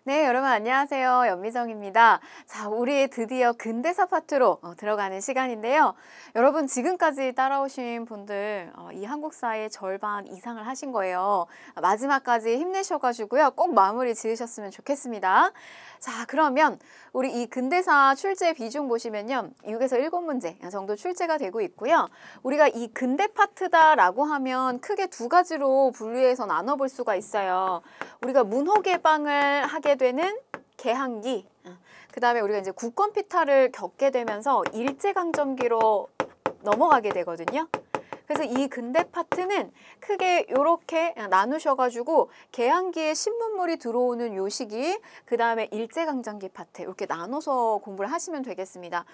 네, 여러분 안녕하세요. 연미정입니다. 자, 우리 드디어 근대사 파트로 들어가는 시간인데요. 여러분 지금까지 따라오신 분들 이 한국사의 절반 이상을 하신 거예요. 마지막까지 힘내셔가지고요. 꼭 마무리 지으셨으면 좋겠습니다. 자, 그러면 우리 이 근대사 출제 비중 보시면요. 6에서 7문제 정도 출제가 되고 있고요. 우리가 이 근대 파트다라고 하면 크게 두 가지로 분류해서 나눠볼 수가 있어요. 우리가 문호 개방을 하게 되는 개항기, 그 다음에 우리가 이제 국권 피탈을 겪게 되면서 일제강점기로 넘어가게 되거든요. 그래서 이 근대 파트는 크게 이렇게 나누셔가지고 개항기에 신문물이 들어오는 요 시기, 그 다음에 일제강점기 파트 이렇게 나눠서 공부를 하시면 되겠습니다.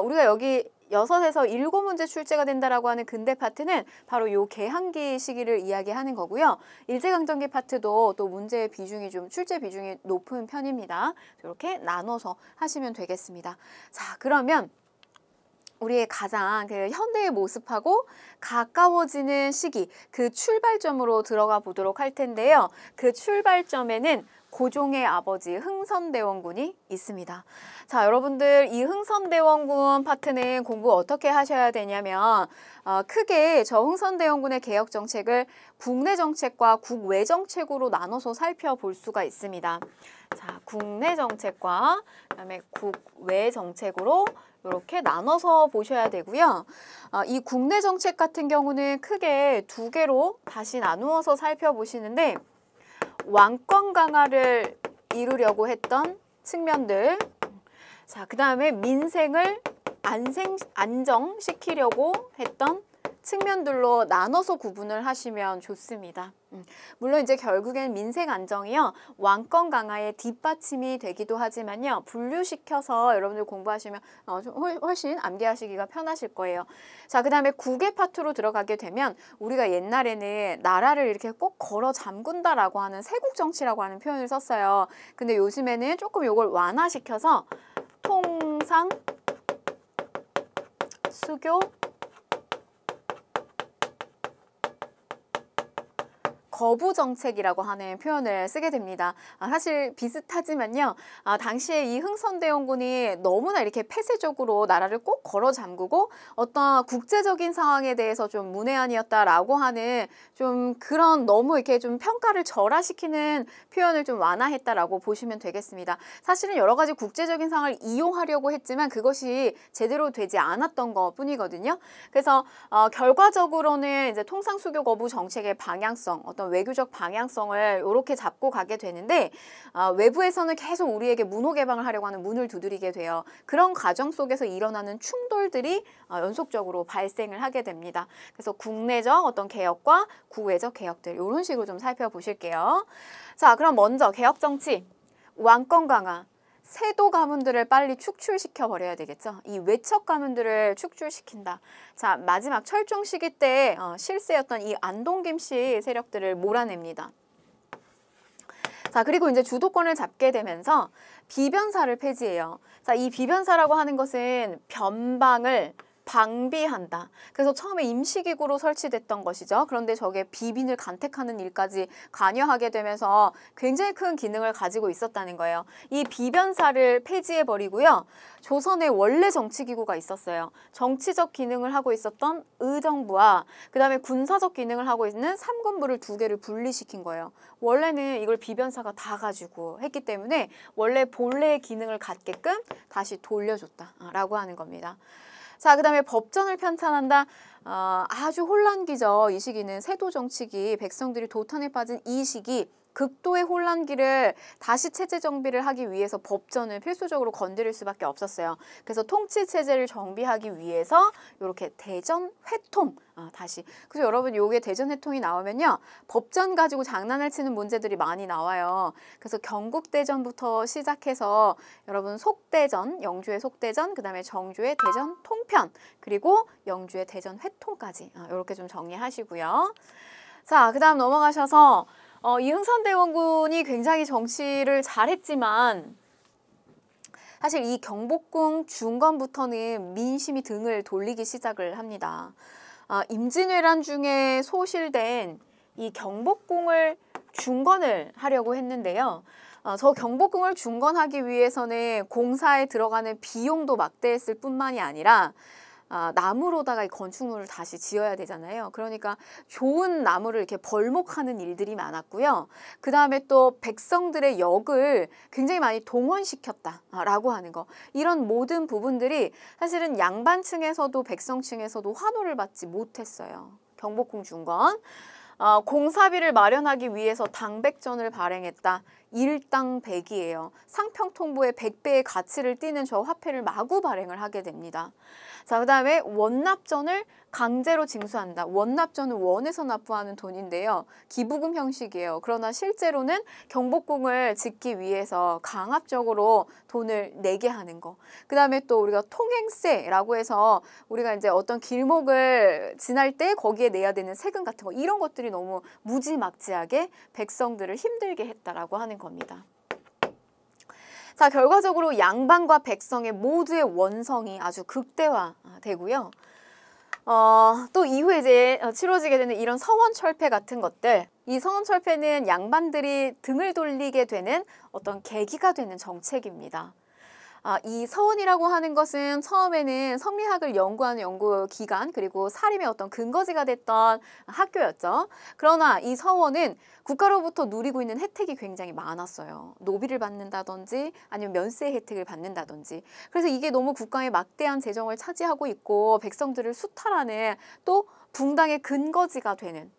우리가 여기 6에서 7문제 출제가 된다라고 하는 근대 파트는 바로 요 개항기 시기를 이야기하는 거고요. 일제강점기 파트도 또 문제의 비중이 좀 출제 비중이 높은 편입니다. 이렇게 나눠서 하시면 되겠습니다. 자, 그러면 우리의 가장 그 현대의 모습하고 가까워지는 시기, 그 출발점으로 들어가 보도록 할 텐데요. 그 출발점에는 고종의 아버지 흥선대원군이 있습니다. 자, 여러분들 이 흥선대원군 파트는 공부 어떻게 하셔야 되냐면 크게 저 흥선대원군의 개혁 정책을 국내 정책과 국외 정책으로 나눠서 살펴볼 수가 있습니다. 자, 국내 정책과 그다음에 국외 정책으로 이렇게 나눠서 보셔야 되고요. 이 국내 정책 같은 경우는 크게 두 개로 다시 나누어서 살펴보시는데 왕권 강화를 이루려고 했던 측면들, 자, 그 다음에 민생을 안정시키려고 했던 측면들로 나눠서 구분을 하시면 좋습니다. 물론 이제 결국엔 민생 안정이요, 왕권 강화의 뒷받침이 되기도 하지만요, 분류시켜서 여러분들 공부하시면 훨씬 암기하시기가 편하실 거예요. 자, 그 다음에 국외 파트로 들어가게 되면 우리가 옛날에는 나라를 이렇게 꼭 걸어 잠근다라고 하는 세국 정치라고 하는 표현을 썼어요. 근데 요즘에는 조금 이걸 완화시켜서 통상, 수교, 거부 정책이라고 하는 표현을 쓰게 됩니다. 사실 비슷하지만요. 당시에 이 흥선대원군이 너무나 이렇게 폐쇄적으로 나라를 꼭 걸어 잠그고 어떤 국제적인 상황에 대해서 좀 문외한이었다라고 하는 좀 그런 너무 이렇게 좀 평가를 절하시키는 표현을 좀 완화했다라고 보시면 되겠습니다. 사실은 여러 가지 국제적인 상황을 이용하려고 했지만 그것이 제대로 되지 않았던 것 뿐이거든요. 그래서 결과적으로는 이제 통상수교 거부 정책의 방향성, 어떤 외교적 방향성을 이렇게 잡고 가게 되는데 외부에서는 계속 우리에게 문호 개방을 하려고 하는 문을 두드리게 돼요. 그런 과정 속에서 일어나는 충돌들이 연속적으로 발생을 하게 됩니다. 그래서 국내적 어떤 개혁과 국외적 개혁들 이런 식으로 좀 살펴보실게요. 자, 그럼 먼저 개혁 정치, 왕권 강화, 세도 가문들을 빨리 축출시켜 버려야 되겠죠. 이 외척 가문들을 축출시킨다. 자, 마지막 철종 시기 때 실세였던 이 안동김씨 세력들을 몰아냅니다. 자, 그리고 이제 주도권을 잡게 되면서 비변사를 폐지해요. 자, 이 비변사라고 하는 것은 변방을 방비한다. 그래서 처음에 임시기구로 설치됐던 것이죠. 그런데 저게 비빈을 간택하는 일까지 관여하게 되면서 굉장히 큰 기능을 가지고 있었다는 거예요. 이 비변사를 폐지해버리고요. 조선에 원래 정치기구가 있었어요. 정치적 기능을 하고 있었던 의정부와 그 다음에 군사적 기능을 하고 있는 삼군부를 두 개를 분리시킨 거예요. 원래는 이걸 비변사가 다 가지고 했기 때문에 원래 본래의 기능을 갖게끔 다시 돌려줬다라고 하는 겁니다. 자, 그 다음에 법전을 편찬한다. 아주 혼란기죠. 이 시기는 세도 정치기, 백성들이 도탄에 빠진 이 시기, 극도의 혼란기를 다시 체제 정비를 하기 위해서 법전을 필수적으로 건드릴 수밖에 없었어요. 그래서 통치 체제를 정비하기 위해서 이렇게 대전 회통 다시. 그래서 여러분 요게 대전 회통이 나오면요, 법전 가지고 장난을 치는 문제들이 많이 나와요. 그래서 경국대전부터 시작해서 여러분 속대전, 영주의 속대전, 그 다음에 정주의 대전 통편, 그리고 영주의 대전 회통까지 이렇게 좀 정리하시고요. 자, 그 다음 넘어가셔서 이 흥선대원군이 굉장히 정치를 잘했지만 사실 이 경복궁 중건부터는 민심이 등을 돌리기 시작을 합니다. 임진왜란 중에 소실된 이 경복궁을 중건을 하려고 했는데요. 저 경복궁을 중건하기 위해서는 공사에 들어가는 비용도 막대했을 뿐만이 아니라 나무로다가 이 건축물을 다시 지어야 되잖아요. 그러니까 좋은 나무를 이렇게 벌목하는 일들이 많았고요. 그 다음에 또 백성들의 역을 굉장히 많이 동원시켰다라고 하는 거. 이런 모든 부분들이 사실은 양반층에서도 백성층에서도 환호를 받지 못했어요. 경복궁 중건. 공사비를 마련하기 위해서 당백전을 발행했다. 일당 100이에요. 상평통보의 100배의 가치를 띠는 저 화폐를 마구 발행을 하게 됩니다. 자, 그 다음에 원납전을 강제로 징수한다. 원납전은 원에서 납부하는 돈인데요. 기부금 형식이에요. 그러나 실제로는 경복궁을 짓기 위해서 강압적으로 돈을 내게 하는 거. 그 다음에 또 우리가 통행세라고 해서 우리가 이제 어떤 길목을 지날 때 거기에 내야 되는 세금 같은 거, 이런 것들이 너무 무지막지하게 백성들을 힘들게 했다라고 하는 겁니다. 자, 결과적으로 양반과 백성의 모두의 원성이 아주 극대화되고요. 또 이후에 이제 치러지게 되는 이런 서원철폐 같은 것들, 이 서원철폐는 양반들이 등을 돌리게 되는 어떤 계기가 되는 정책입니다. 이 서원이라고 하는 것은 처음에는 성리학을 연구하는 연구기관, 그리고 사림의 어떤 근거지가 됐던 학교였죠. 그러나 이 서원은 국가로부터 누리고 있는 혜택이 굉장히 많았어요. 노비를 받는다든지 아니면 면세 혜택을 받는다든지. 그래서 이게 너무 국가의 막대한 재정을 차지하고 있고 백성들을 수탈하는, 또 붕당의 근거지가 되는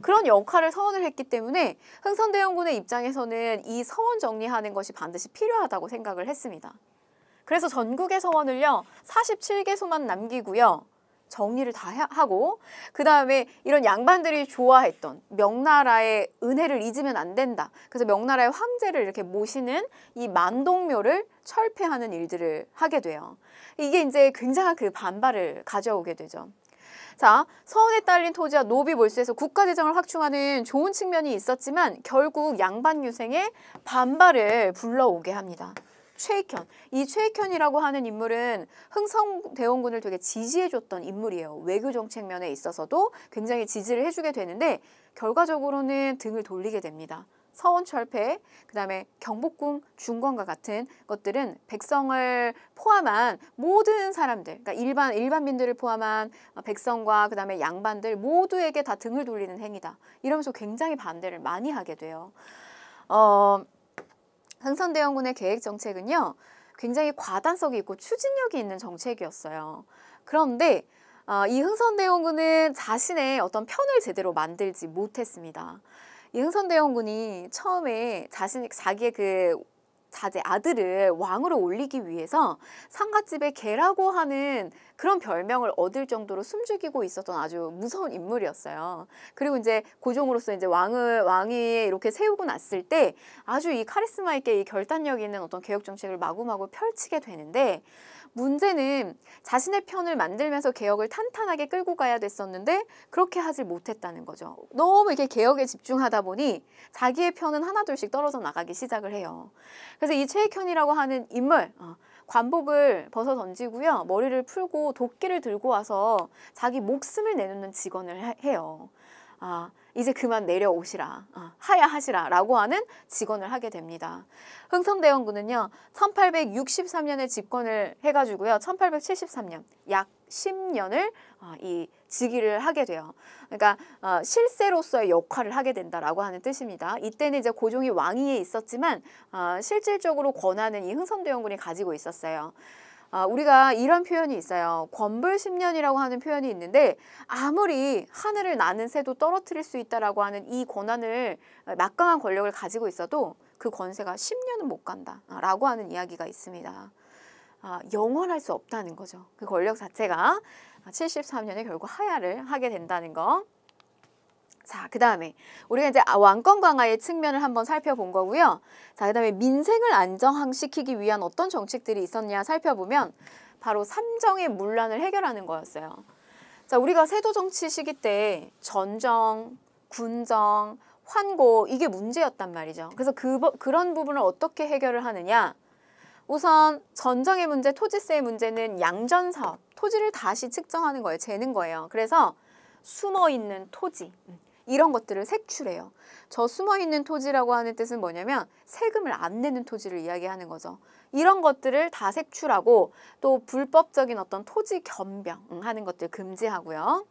그런 역할을 서원을 했기 때문에 흥선대원군의 입장에서는 이 서원 정리하는 것이 반드시 필요하다고 생각을 했습니다. 그래서 전국의 서원을요 47개소만 남기고요. 정리를 다 하고, 그 다음에 이런 양반들이 좋아했던 명나라의 은혜를 잊으면 안 된다. 그래서 명나라의 황제를 이렇게 모시는 이 만동묘를 철폐하는 일들을 하게 돼요. 이게 이제 굉장한 그 반발을 가져오게 되죠. 자, 서원에 딸린 토지와 노비 몰수에서 국가재정을 확충하는 좋은 측면이 있었지만 결국 양반 유생의 반발을 불러오게 합니다. 최익현. 이 최익현이라고 하는 인물은 흥선대원군을 되게 지지해줬던 인물이에요. 외교 정책 면에 있어서도 굉장히 지지를 해주게 되는데 결과적으로는 등을 돌리게 됩니다. 서원철폐, 그 다음에 경복궁 중건과 같은 것들은 백성을 포함한 모든 사람들, 그러니까 일반민들을 포함한 백성과 그 다음에 양반들 모두에게 다 등을 돌리는 행위다. 이러면서 굉장히 반대를 많이 하게 돼요. 흥선대원군의 계획 정책은요, 굉장히 과단성이 있고 추진력이 있는 정책이었어요. 그런데 이 흥선대원군은 자신의 어떤 편을 제대로 만들지 못했습니다. 이 흥선대원군이 처음에 자기의 그 자제 아들을 왕으로 올리기 위해서 상갓집의 개라고 하는 그런 별명을 얻을 정도로 숨죽이고 있었던 아주 무서운 인물이었어요. 그리고 이제 고종으로서 이제 왕이 이렇게 세우고 났을 때 아주 이 카리스마 있게 이 결단력 있는 어떤 개혁 정책을 마구마구 펼치게 되는데, 문제는 자신의 편을 만들면서 개혁을 탄탄하게 끌고 가야 됐었는데 그렇게 하질 못했다는 거죠. 너무 이렇게 개혁에 집중하다 보니 자기의 편은 하나둘씩 떨어져 나가기 시작을 해요. 그래서 이 최익현이라고 하는 인물, 관복을 벗어 던지고요. 머리를 풀고 도끼를 들고 와서 자기 목숨을 내놓는 직언을 해요. 이제 그만 내려오시라, 하야하시라 라고 하는 직언을 하게 됩니다. 흥선대원군은요 1863년에 집권을 해가지고요 1873년 약 10년을 이 즉위를 하게 돼요. 그러니까 실세로서의 역할을 하게 된다라고 하는 뜻입니다. 이때는 이제 고종이 왕위에 있었지만 실질적으로 권한은 이 흥선대원군이 가지고 있었어요. 우리가 이런 표현이 있어요. 권불10년이라고 하는 표현이 있는데, 아무리 하늘을 나는 새도 떨어뜨릴 수 있다라고 하는 이 권한을, 막강한 권력을 가지고 있어도 그 권세가 10년은 못 간다 라고 하는 이야기가 있습니다. 영원할 수 없다는 거죠. 그 권력 자체가 73년에 결국 하야를 하게 된다는 거. 자, 그 다음에 우리가 이제 왕권 강화의 측면을 한번 살펴본 거고요. 자, 그 다음에 민생을 안정시키기 위한 어떤 정책들이 있었냐 살펴보면 바로 삼정의 문란을 해결하는 거였어요. 자, 우리가 세도 정치 시기 때 전정, 군정, 환고 이게 문제였단 말이죠. 그래서 그런 부분을 어떻게 해결을 하느냐. 우선 전정의 문제, 토지세의 문제는 양전사업, 토지를 다시 측정하는 거예요. 재는 거예요. 그래서 숨어있는 토지, 이런 것들을 색출해요. 저 숨어있는 토지라고 하는 뜻은 뭐냐면 세금을 안 내는 토지를 이야기하는 거죠. 이런 것들을 다 색출하고 또 불법적인 어떤 토지 겸병하는 것들 금지하고요.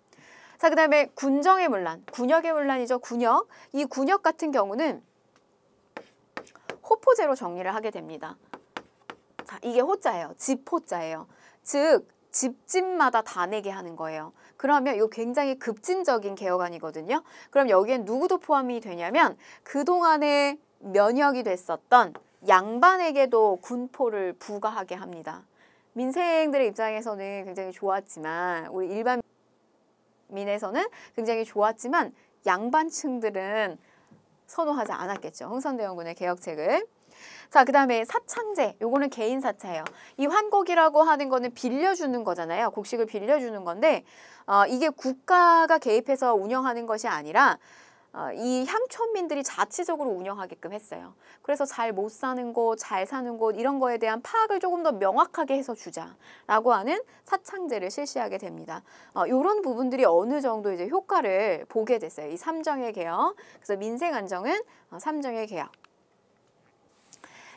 자, 그 다음에 군정의 문란, 군역의 문란이죠. 군역. 이 군역 같은 경우는 호포제로 정리를 하게 됩니다. 자, 이게 호자예요. 집호자예요. 즉 집집마다 다 내게 하는 거예요. 그러면 이거 굉장히 급진적인 개혁안이거든요. 그럼 여기엔 누구도 포함이 되냐면 그동안에 면역이 됐었던 양반에게도 군포를 부과하게 합니다. 민생들의 입장에서는 굉장히 좋았지만 우리 일반민에서는 굉장히 좋았지만 양반층들은 선호하지 않았겠죠. 흥선대원군의 개혁책을. 자, 그 다음에 사창제. 요거는 개인 사차예요. 이 환곡이라고 하는 거는 빌려주는 거잖아요. 곡식을 빌려주는 건데 이게 국가가 개입해서 운영하는 것이 아니라 이 향촌민들이 자치적으로 운영하게끔 했어요. 그래서 잘 못 사는 곳, 잘 사는 곳 이런 거에 대한 파악을 조금 더 명확하게 해서 주자라고 하는 사창제를 실시하게 됩니다. 이런 부분들이 어느 정도 이제 효과를 보게 됐어요. 이 삼정의 개혁. 그래서 민생 안정은 삼정의 개혁.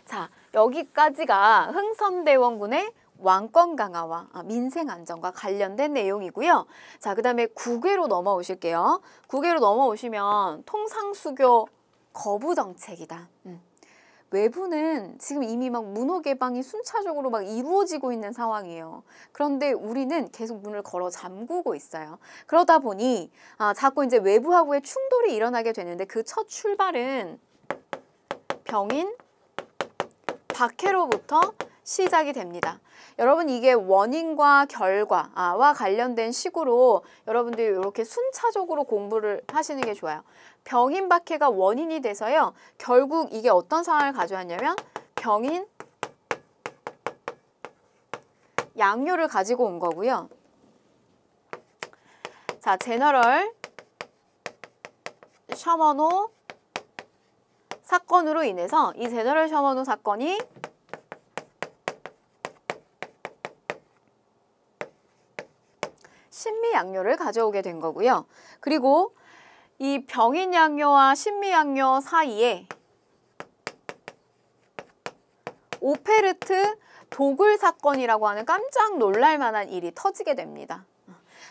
자, 여기까지가 흥선대원군의 왕권 강화와 민생 안정과 관련된 내용이고요. 자, 그 다음에 국외로 넘어오실게요. 국외로 넘어오시면 통상수교 거부 정책이다. 외부는 지금 이미 막 문호 개방이 순차적으로 막 이루어지고 있는 상황이에요. 그런데 우리는 계속 문을 걸어 잠그고 있어요. 그러다 보니 자꾸 이제 외부하고의 충돌이 일어나게 되는데 그 첫 출발은 병인 박해로부터 시작이 됩니다. 여러분 이게 원인과 결과와 관련된 식으로 여러분들이 이렇게 순차적으로 공부를 하시는 게 좋아요. 병인 박해가 원인이 돼서요. 결국 이게 어떤 상황을 가져왔냐면 병인 양요를 가지고 온 거고요. 자, 제너럴 셔먼호 사건으로 인해서 이 제너럴 셔먼호 사건이 신미양요를 가져오게 된 거고요. 그리고 이 병인양요와 신미양요 사이에 오페르트 도굴 사건이라고 하는 깜짝 놀랄 만한 일이 터지게 됩니다.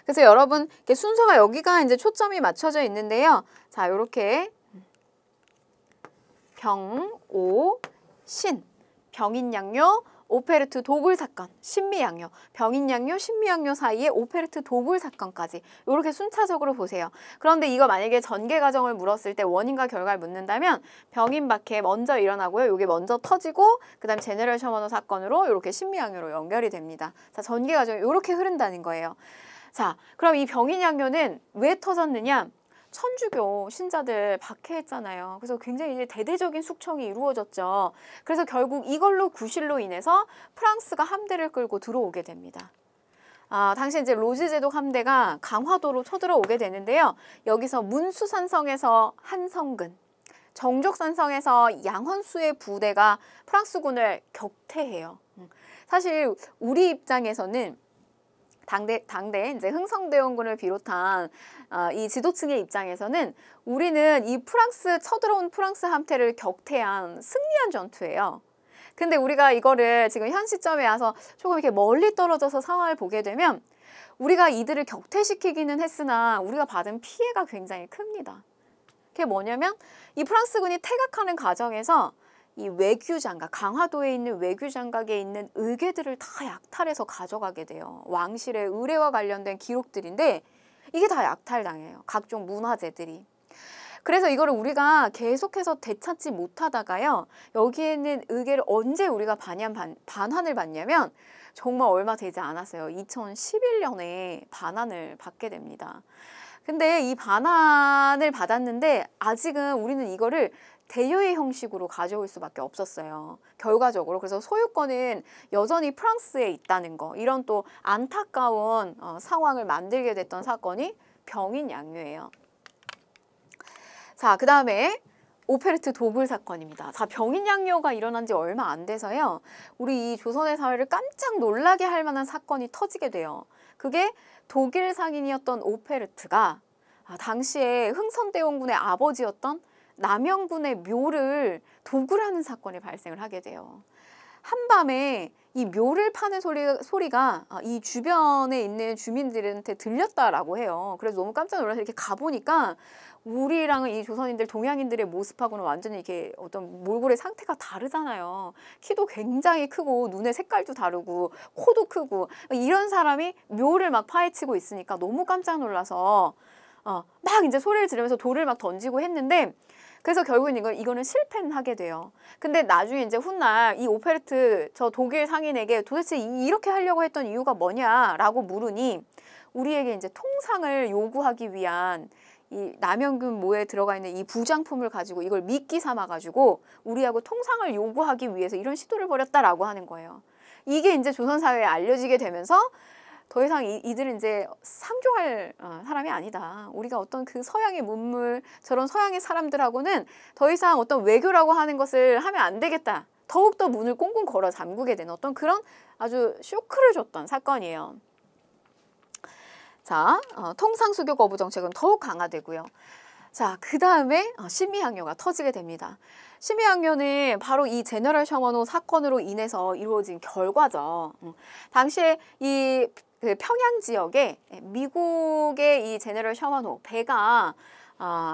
그래서 여러분 이렇게 순서가 여기가 이제 초점이 맞춰져 있는데요. 자, 이렇게 병, 오, 신, 병인양요, 오페르트 도굴 사건, 신미양요, 병인양요, 신미양요 사이에 오페르트 도굴 사건까지 이렇게 순차적으로 보세요. 그런데 이거 만약에 전개 과정을 물었을 때 원인과 결과를 묻는다면 병인 박해 먼저 일어나고요. 이게 먼저 터지고 그다음 제네럴 셔먼호 사건으로 이렇게 신미양요로 연결이 됩니다. 자, 전개 과정이 이렇게 흐른다는 거예요. 자, 그럼 이 병인양요는 왜 터졌느냐? 천주교 신자들 박해했잖아요. 그래서 굉장히 이제 대대적인 숙청이 이루어졌죠. 그래서 결국 이걸로 구실로 인해서 프랑스가 함대를 끌고 들어오게 됩니다. 당시 이제 로즈 제독 함대가 강화도로 쳐들어오게 되는데요. 여기서 문수산성에서 한성근, 정족산성에서 양헌수의 부대가 프랑스군을 격퇴해요. 사실 우리 입장에서는 당대 이제 흥선대원군을 비롯한 이 지도층의 입장에서는 우리는 이 쳐들어온 프랑스 함대를 격퇴한 승리한 전투예요. 근데 우리가 이거를 지금 현 시점에 와서 조금 이렇게 멀리 떨어져서 상황을 보게 되면 우리가 이들을 격퇴시키기는 했으나 우리가 받은 피해가 굉장히 큽니다. 그게 뭐냐면 이 프랑스군이 퇴각하는 과정에서 이 외규장각, 강화도에 있는 외규장각에 있는 의궤들을 다 약탈해서 가져가게 돼요. 왕실의 의례와 관련된 기록들인데 이게 다 약탈당해요. 각종 문화재들이. 그래서 이거를 우리가 계속해서 되찾지 못하다가요. 여기에 있는 의궤를 언제 우리가 반환을 받냐면 정말 얼마 되지 않았어요. 2011년에 반환을 받게 됩니다. 근데 이 반환을 받았는데 아직은 우리는 이거를 대여의 형식으로 가져올 수밖에 없었어요. 결과적으로. 그래서 소유권은 여전히 프랑스에 있다는 거. 이런 또 안타까운 상황을 만들게 됐던 사건이 병인양요예요. 자, 그 다음에 오페르트 도굴 사건입니다. 자, 병인양요가 일어난 지 얼마 안 돼서요. 우리 이 조선의 사회를 깜짝 놀라게 할 만한 사건이 터지게 돼요. 그게 독일 상인이었던 오페르트가 당시에 흥선대원군의 아버지였던 남영군의 묘를 도굴 하는 사건이 발생을 하게 돼요. 한밤에 이 묘를 파는 소리가 이 주변에 있는 주민들한테 들렸다라고 해요. 그래서 너무 깜짝 놀라서 이렇게 가보니까 우리랑은 이 조선인들, 동양인들의 모습하고는 완전히 이렇게 어떤 몰골의 상태가 다르잖아요. 키도 굉장히 크고 눈의 색깔도 다르고 코도 크고 이런 사람이 묘를 막 파헤치고 있으니까 너무 깜짝 놀라서 막 이제 소리를 지르면서 돌을 막 던지고 했는데 그래서 결국은 이거는 실패는 하게 돼요. 근데 나중에 이제 훗날 이 오페르트 저 독일 상인에게 도대체 이렇게 하려고 했던 이유가 뭐냐라고 물으니 우리에게 이제 통상을 요구하기 위한 이 남영군 묘에 들어가 있는 이 부장품을 가지고 이걸 미끼 삼아 가지고 우리하고 통상을 요구하기 위해서 이런 시도를 벌였다라고 하는 거예요. 이게 이제 조선 사회에 알려지게 되면서 더 이상 이들은 이제 상종할 사람이 아니다. 우리가 어떤 그 서양의 문물, 저런 서양의 사람들하고는 더 이상 어떤 외교라고 하는 것을 하면 안 되겠다. 더욱더 문을 꽁꽁 걸어 잠그게 되는 어떤 그런 아주 쇼크를 줬던 사건이에요. 자, 통상수교 거부 정책은 더욱 강화되고요. 자, 그 다음에 신미항요가 터지게 됩니다. 신미항요는 바로 이 제너럴 셔먼호 사건으로 인해서 이루어진 결과죠. 당시에 그 평양 지역에 미국의 이 제너럴 셔먼호 배가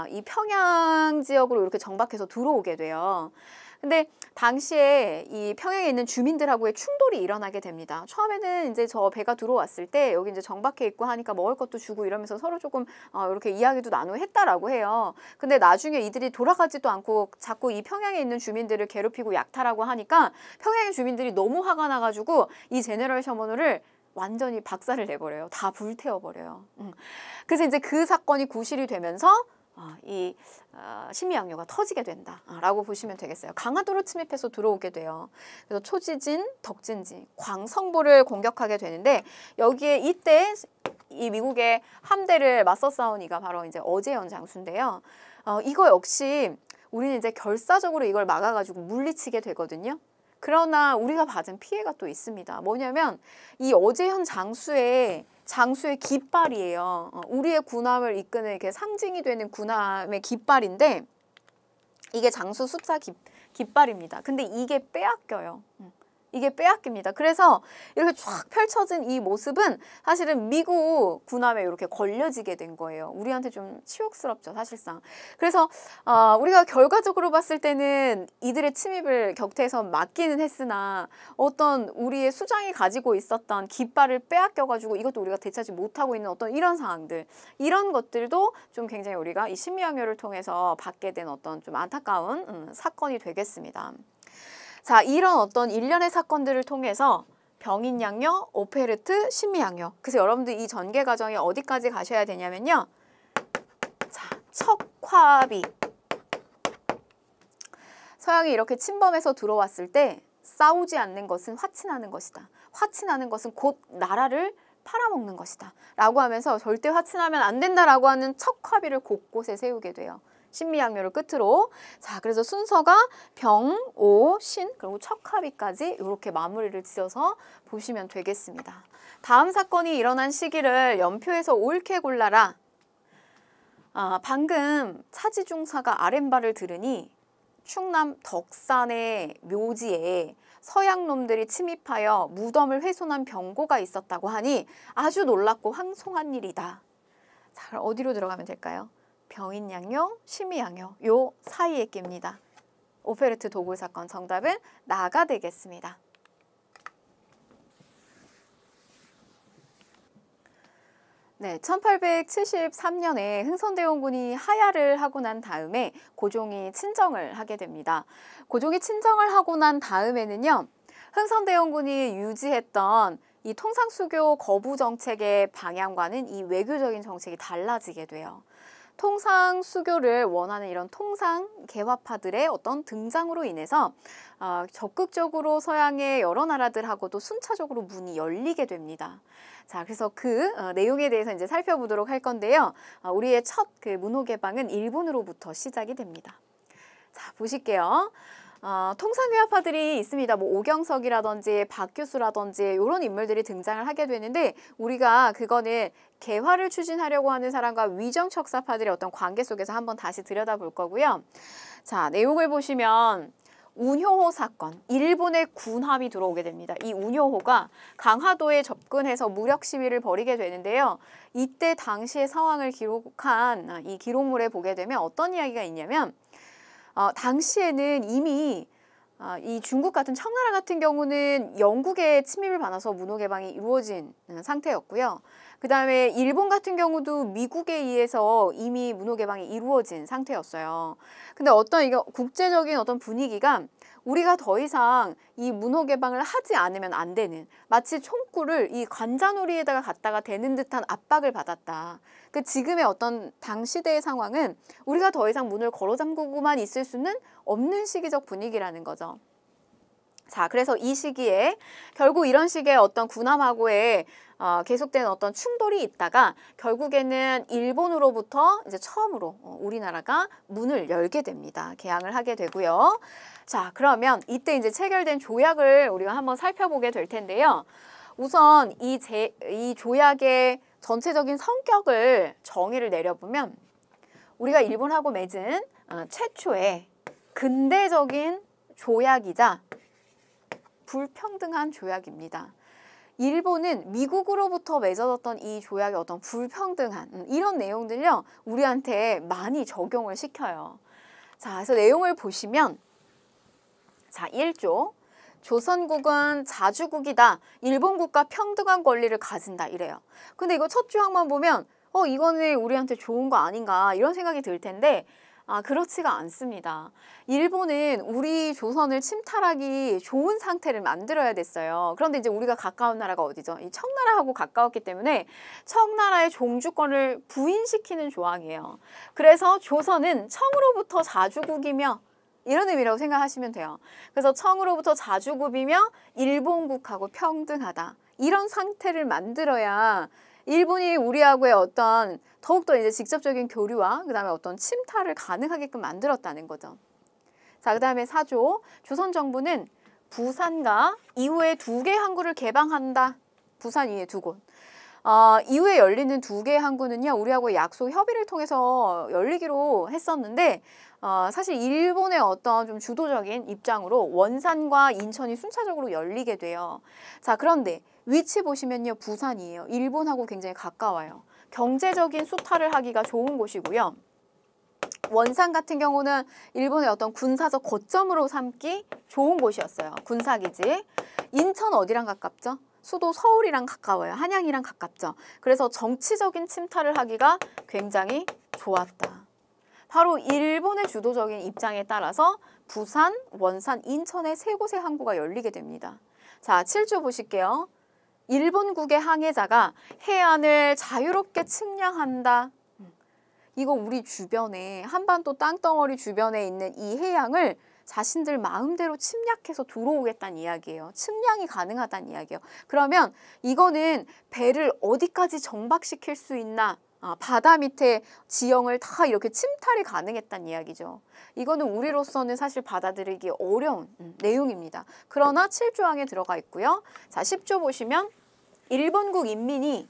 이 평양 지역으로 이렇게 정박해서 들어오게 돼요. 근데 당시에 이 평양에 있는 주민들하고의 충돌이 일어나게 됩니다. 처음에는 이제 저 배가 들어왔을 때 여기 이제 정박해 있고 하니까 먹을 것도 주고 이러면서 서로 조금 이렇게 이야기도 나누고 했다라고 해요. 근데 나중에 이들이 돌아가지도 않고 자꾸 이 평양에 있는 주민들을 괴롭히고 약탈하고 하니까 평양의 주민들이 너무 화가 나가지고 이 제너럴 셔먼호를 완전히 박살을 내버려요. 다 불태워버려요. 그래서 이제 그 사건이 구실이 되면서 이 신미항요가 터지게 된다라고 보시면 되겠어요. 강화도를 침입해서 들어오게 돼요. 그래서 초지진, 덕진지, 광성보를 공격하게 되는데 여기에 이때 이 미국의 함대를 맞서 싸운 이가 바로 이제 어제현 장수인데요. 이거 역시 우리는 이제 결사적으로 이걸 막아가지고 물리치게 되거든요. 그러나 우리가 받은 피해가 또 있습니다. 뭐냐면 이 어제현 장수의 깃발이에요. 우리의 군함을 이끄는 이렇게 상징이 되는 군함의 깃발인데 이게 장수 숫자 깃발입니다. 근데 이게 빼앗겨요. 이게 빼앗깁니다. 그래서 이렇게 쫙 펼쳐진 이 모습은 사실은 미국 군함에 이렇게 걸려지게 된 거예요. 우리한테 좀 치욕스럽죠, 사실상. 그래서 우리가 결과적으로 봤을 때는 이들의 침입을 격퇴해서 막기는 했으나 어떤 우리의 수장이 가지고 있었던 깃발을 빼앗겨가지고 이것도 우리가 되찾지 못하고 있는 어떤 이런 상황들, 이런 것들도 좀 굉장히 우리가 이 신미항요를 통해서 받게 된 어떤 좀 안타까운 사건이 되겠습니다. 자, 이런 어떤 일련의 사건들을 통해서 병인양요, 오페르트, 신미항요. 그래서 여러분들 이 전개 과정이 어디까지 가셔야 되냐면요. 자, 척화비. 서양이 이렇게 침범해서 들어왔을 때 싸우지 않는 것은 화친하는 것이다. 화친하는 것은 곧 나라를 팔아먹는 것이다. 라고 하면서 절대 화친하면 안 된다라고 하는 척화비를 곳곳에 세우게 돼요. 신미항요를 끝으로. 자, 그래서 순서가 병, 오, 신, 그리고 척화비까지 이렇게 마무리를 지어서 보시면 되겠습니다. 다음 사건이 일어난 시기를 연표에서 옳게 골라라. 방금 차지중사가 아랫말을 들으니 충남 덕산의 묘지에 서양 놈들이 침입하여 무덤을 훼손한 병고가 있었다고 하니 아주 놀랍고 황송한 일이다. 자, 그럼 어디로 들어가면 될까요? 병인양요, 신미항요 요 사이에 낍니다. 오페르트 도굴 사건 정답은 나가 되겠습니다. 네, 1873년에 흥선대원군이 하야를 하고 난 다음에 고종이 친정을 하게 됩니다. 고종이 친정을 하고 난 다음에는요, 흥선대원군이 유지했던 이 통상수교 거부 정책의 방향과는 이 외교적인 정책이 달라지게 돼요. 통상수교를 원하는 이런 통상 개화파들의 어떤 등장으로 인해서 적극적으로 서양의 여러 나라들하고도 순차적으로 문이 열리게 됩니다. 자, 그래서 그 내용에 대해서 이제 살펴보도록 할 건데요. 우리의 첫 그 문호 개방은 일본으로부터 시작이 됩니다. 자, 보실게요. 통상회화파들이 있습니다. 뭐 오경석이라든지 박규수라든지 이런 인물들이 등장을 하게 되는데 우리가 그거는 개화를 추진하려고 하는 사람과 위정척사파들의 어떤 관계 속에서 한번 다시 들여다볼 거고요. 자, 내용을 보시면 운효호 사건, 일본의 군함이 들어오게 됩니다. 이 운효호가 강화도에 접근해서 무력 시위를 벌이게 되는데요. 이때 당시의 상황을 기록한 이 기록물에 보게 되면 어떤 이야기가 있냐면 당시에는 이미 이 중국 같은 청나라 같은 경우는 영국의 침입을 받아서 문호 개방이 이루어진 상태였고요. 그 다음에 일본 같은 경우도 미국에 의해서 이미 문호 개방이 이루어진 상태였어요. 근데 어떤 이거 국제적인 어떤 분위기가 우리가 더 이상 이 문호 개방을 하지 않으면 안 되는, 마치 총구를 이 관자놀이에다가 갖다가 대는 듯한 압박을 받았다. 그 지금의 어떤 당시대의 상황은 우리가 더 이상 문을 걸어 잠그고만 있을 수는 없는 시기적 분위기라는 거죠. 자, 그래서 이 시기에 결국 이런 식의 어떤 군함하고의 계속된 어떤 충돌이 있다가 결국에는 일본으로부터 이제 처음으로 우리나라가 문을 열게 됩니다. 개항을 하게 되고요. 자, 그러면 이때 이제 체결된 조약을 우리가 한번 살펴보게 될 텐데요. 우선 이 조약의 전체적인 성격을 정의를 내려보면 우리가 일본하고 맺은 최초의 근대적인 조약이자 불평등한 조약입니다. 일본은 미국으로부터 맺어졌던 이 조약의 어떤 불평등한 이런 내용들요 우리한테 많이 적용을 시켜요. 자, 그래서 내용을 보시면 자, 1조 조선국은 자주국이다. 일본국과 평등한 권리를 가진다 이래요. 근데 이거 첫 조항만 보면 이거는 우리한테 좋은 거 아닌가 이런 생각이 들 텐데 그렇지가 않습니다. 일본은 우리 조선을 침탈하기 좋은 상태를 만들어야 됐어요. 그런데 이제 우리가 가까운 나라가 어디죠? 이 청나라하고 가까웠기 때문에 청나라의 종주권을 부인시키는 조항이에요. 그래서 조선은 청으로부터 자주국이며 이런 의미라고 생각하시면 돼요. 그래서 청으로부터 자주국이며 일본국하고 평등하다. 이런 상태를 만들어야 일본이 우리하고의 어떤 더욱더 이제 직접적인 교류와 그다음에 어떤 침탈을 가능하게끔 만들었다는 거죠. 자, 그다음에 4조 조선 정부는 부산과 이후에 2개 항구를 개방한다. 부산 이외 2곳. 이후에 열리는 2개의 항구는요. 우리하고 약속 협의를 통해서 열리기로 했었는데 사실 일본의 어떤 좀 주도적인 입장으로 원산과 인천이 순차적으로 열리게 돼요. 자, 그런데 위치 보시면요. 부산이에요. 일본하고 굉장히 가까워요. 경제적인 수탈을 하기가 좋은 곳이고요. 원산 같은 경우는 일본의 어떤 군사적 거점으로 삼기 좋은 곳이었어요. 군사기지. 인천 어디랑 가깝죠? 수도 서울이랑 가까워요. 한양이랑 가깝죠. 그래서 정치적인 침탈을 하기가 굉장히 좋았다. 바로 일본의 주도적인 입장에 따라서 부산, 원산, 인천의 3곳의 항구가 열리게 됩니다. 자, 7조 보실게요. 일본국의 항해자가 해안을 자유롭게 측량한다. 이거 우리 주변에 한반도 땅덩어리 주변에 있는 이 해양을 자신들 마음대로 침략해서 들어오겠다는 이야기예요. 측량이 가능하다는 이야기예요. 그러면 이거는 배를 어디까지 정박시킬 수 있나? 바다 밑에 지형을 다 이렇게 침탈이 가능했다는 이야기죠. 이거는 우리로서는 사실 받아들이기 어려운 내용입니다. 그러나 7조항에 들어가 있고요. 자, 10조 보시면 일본국 인민이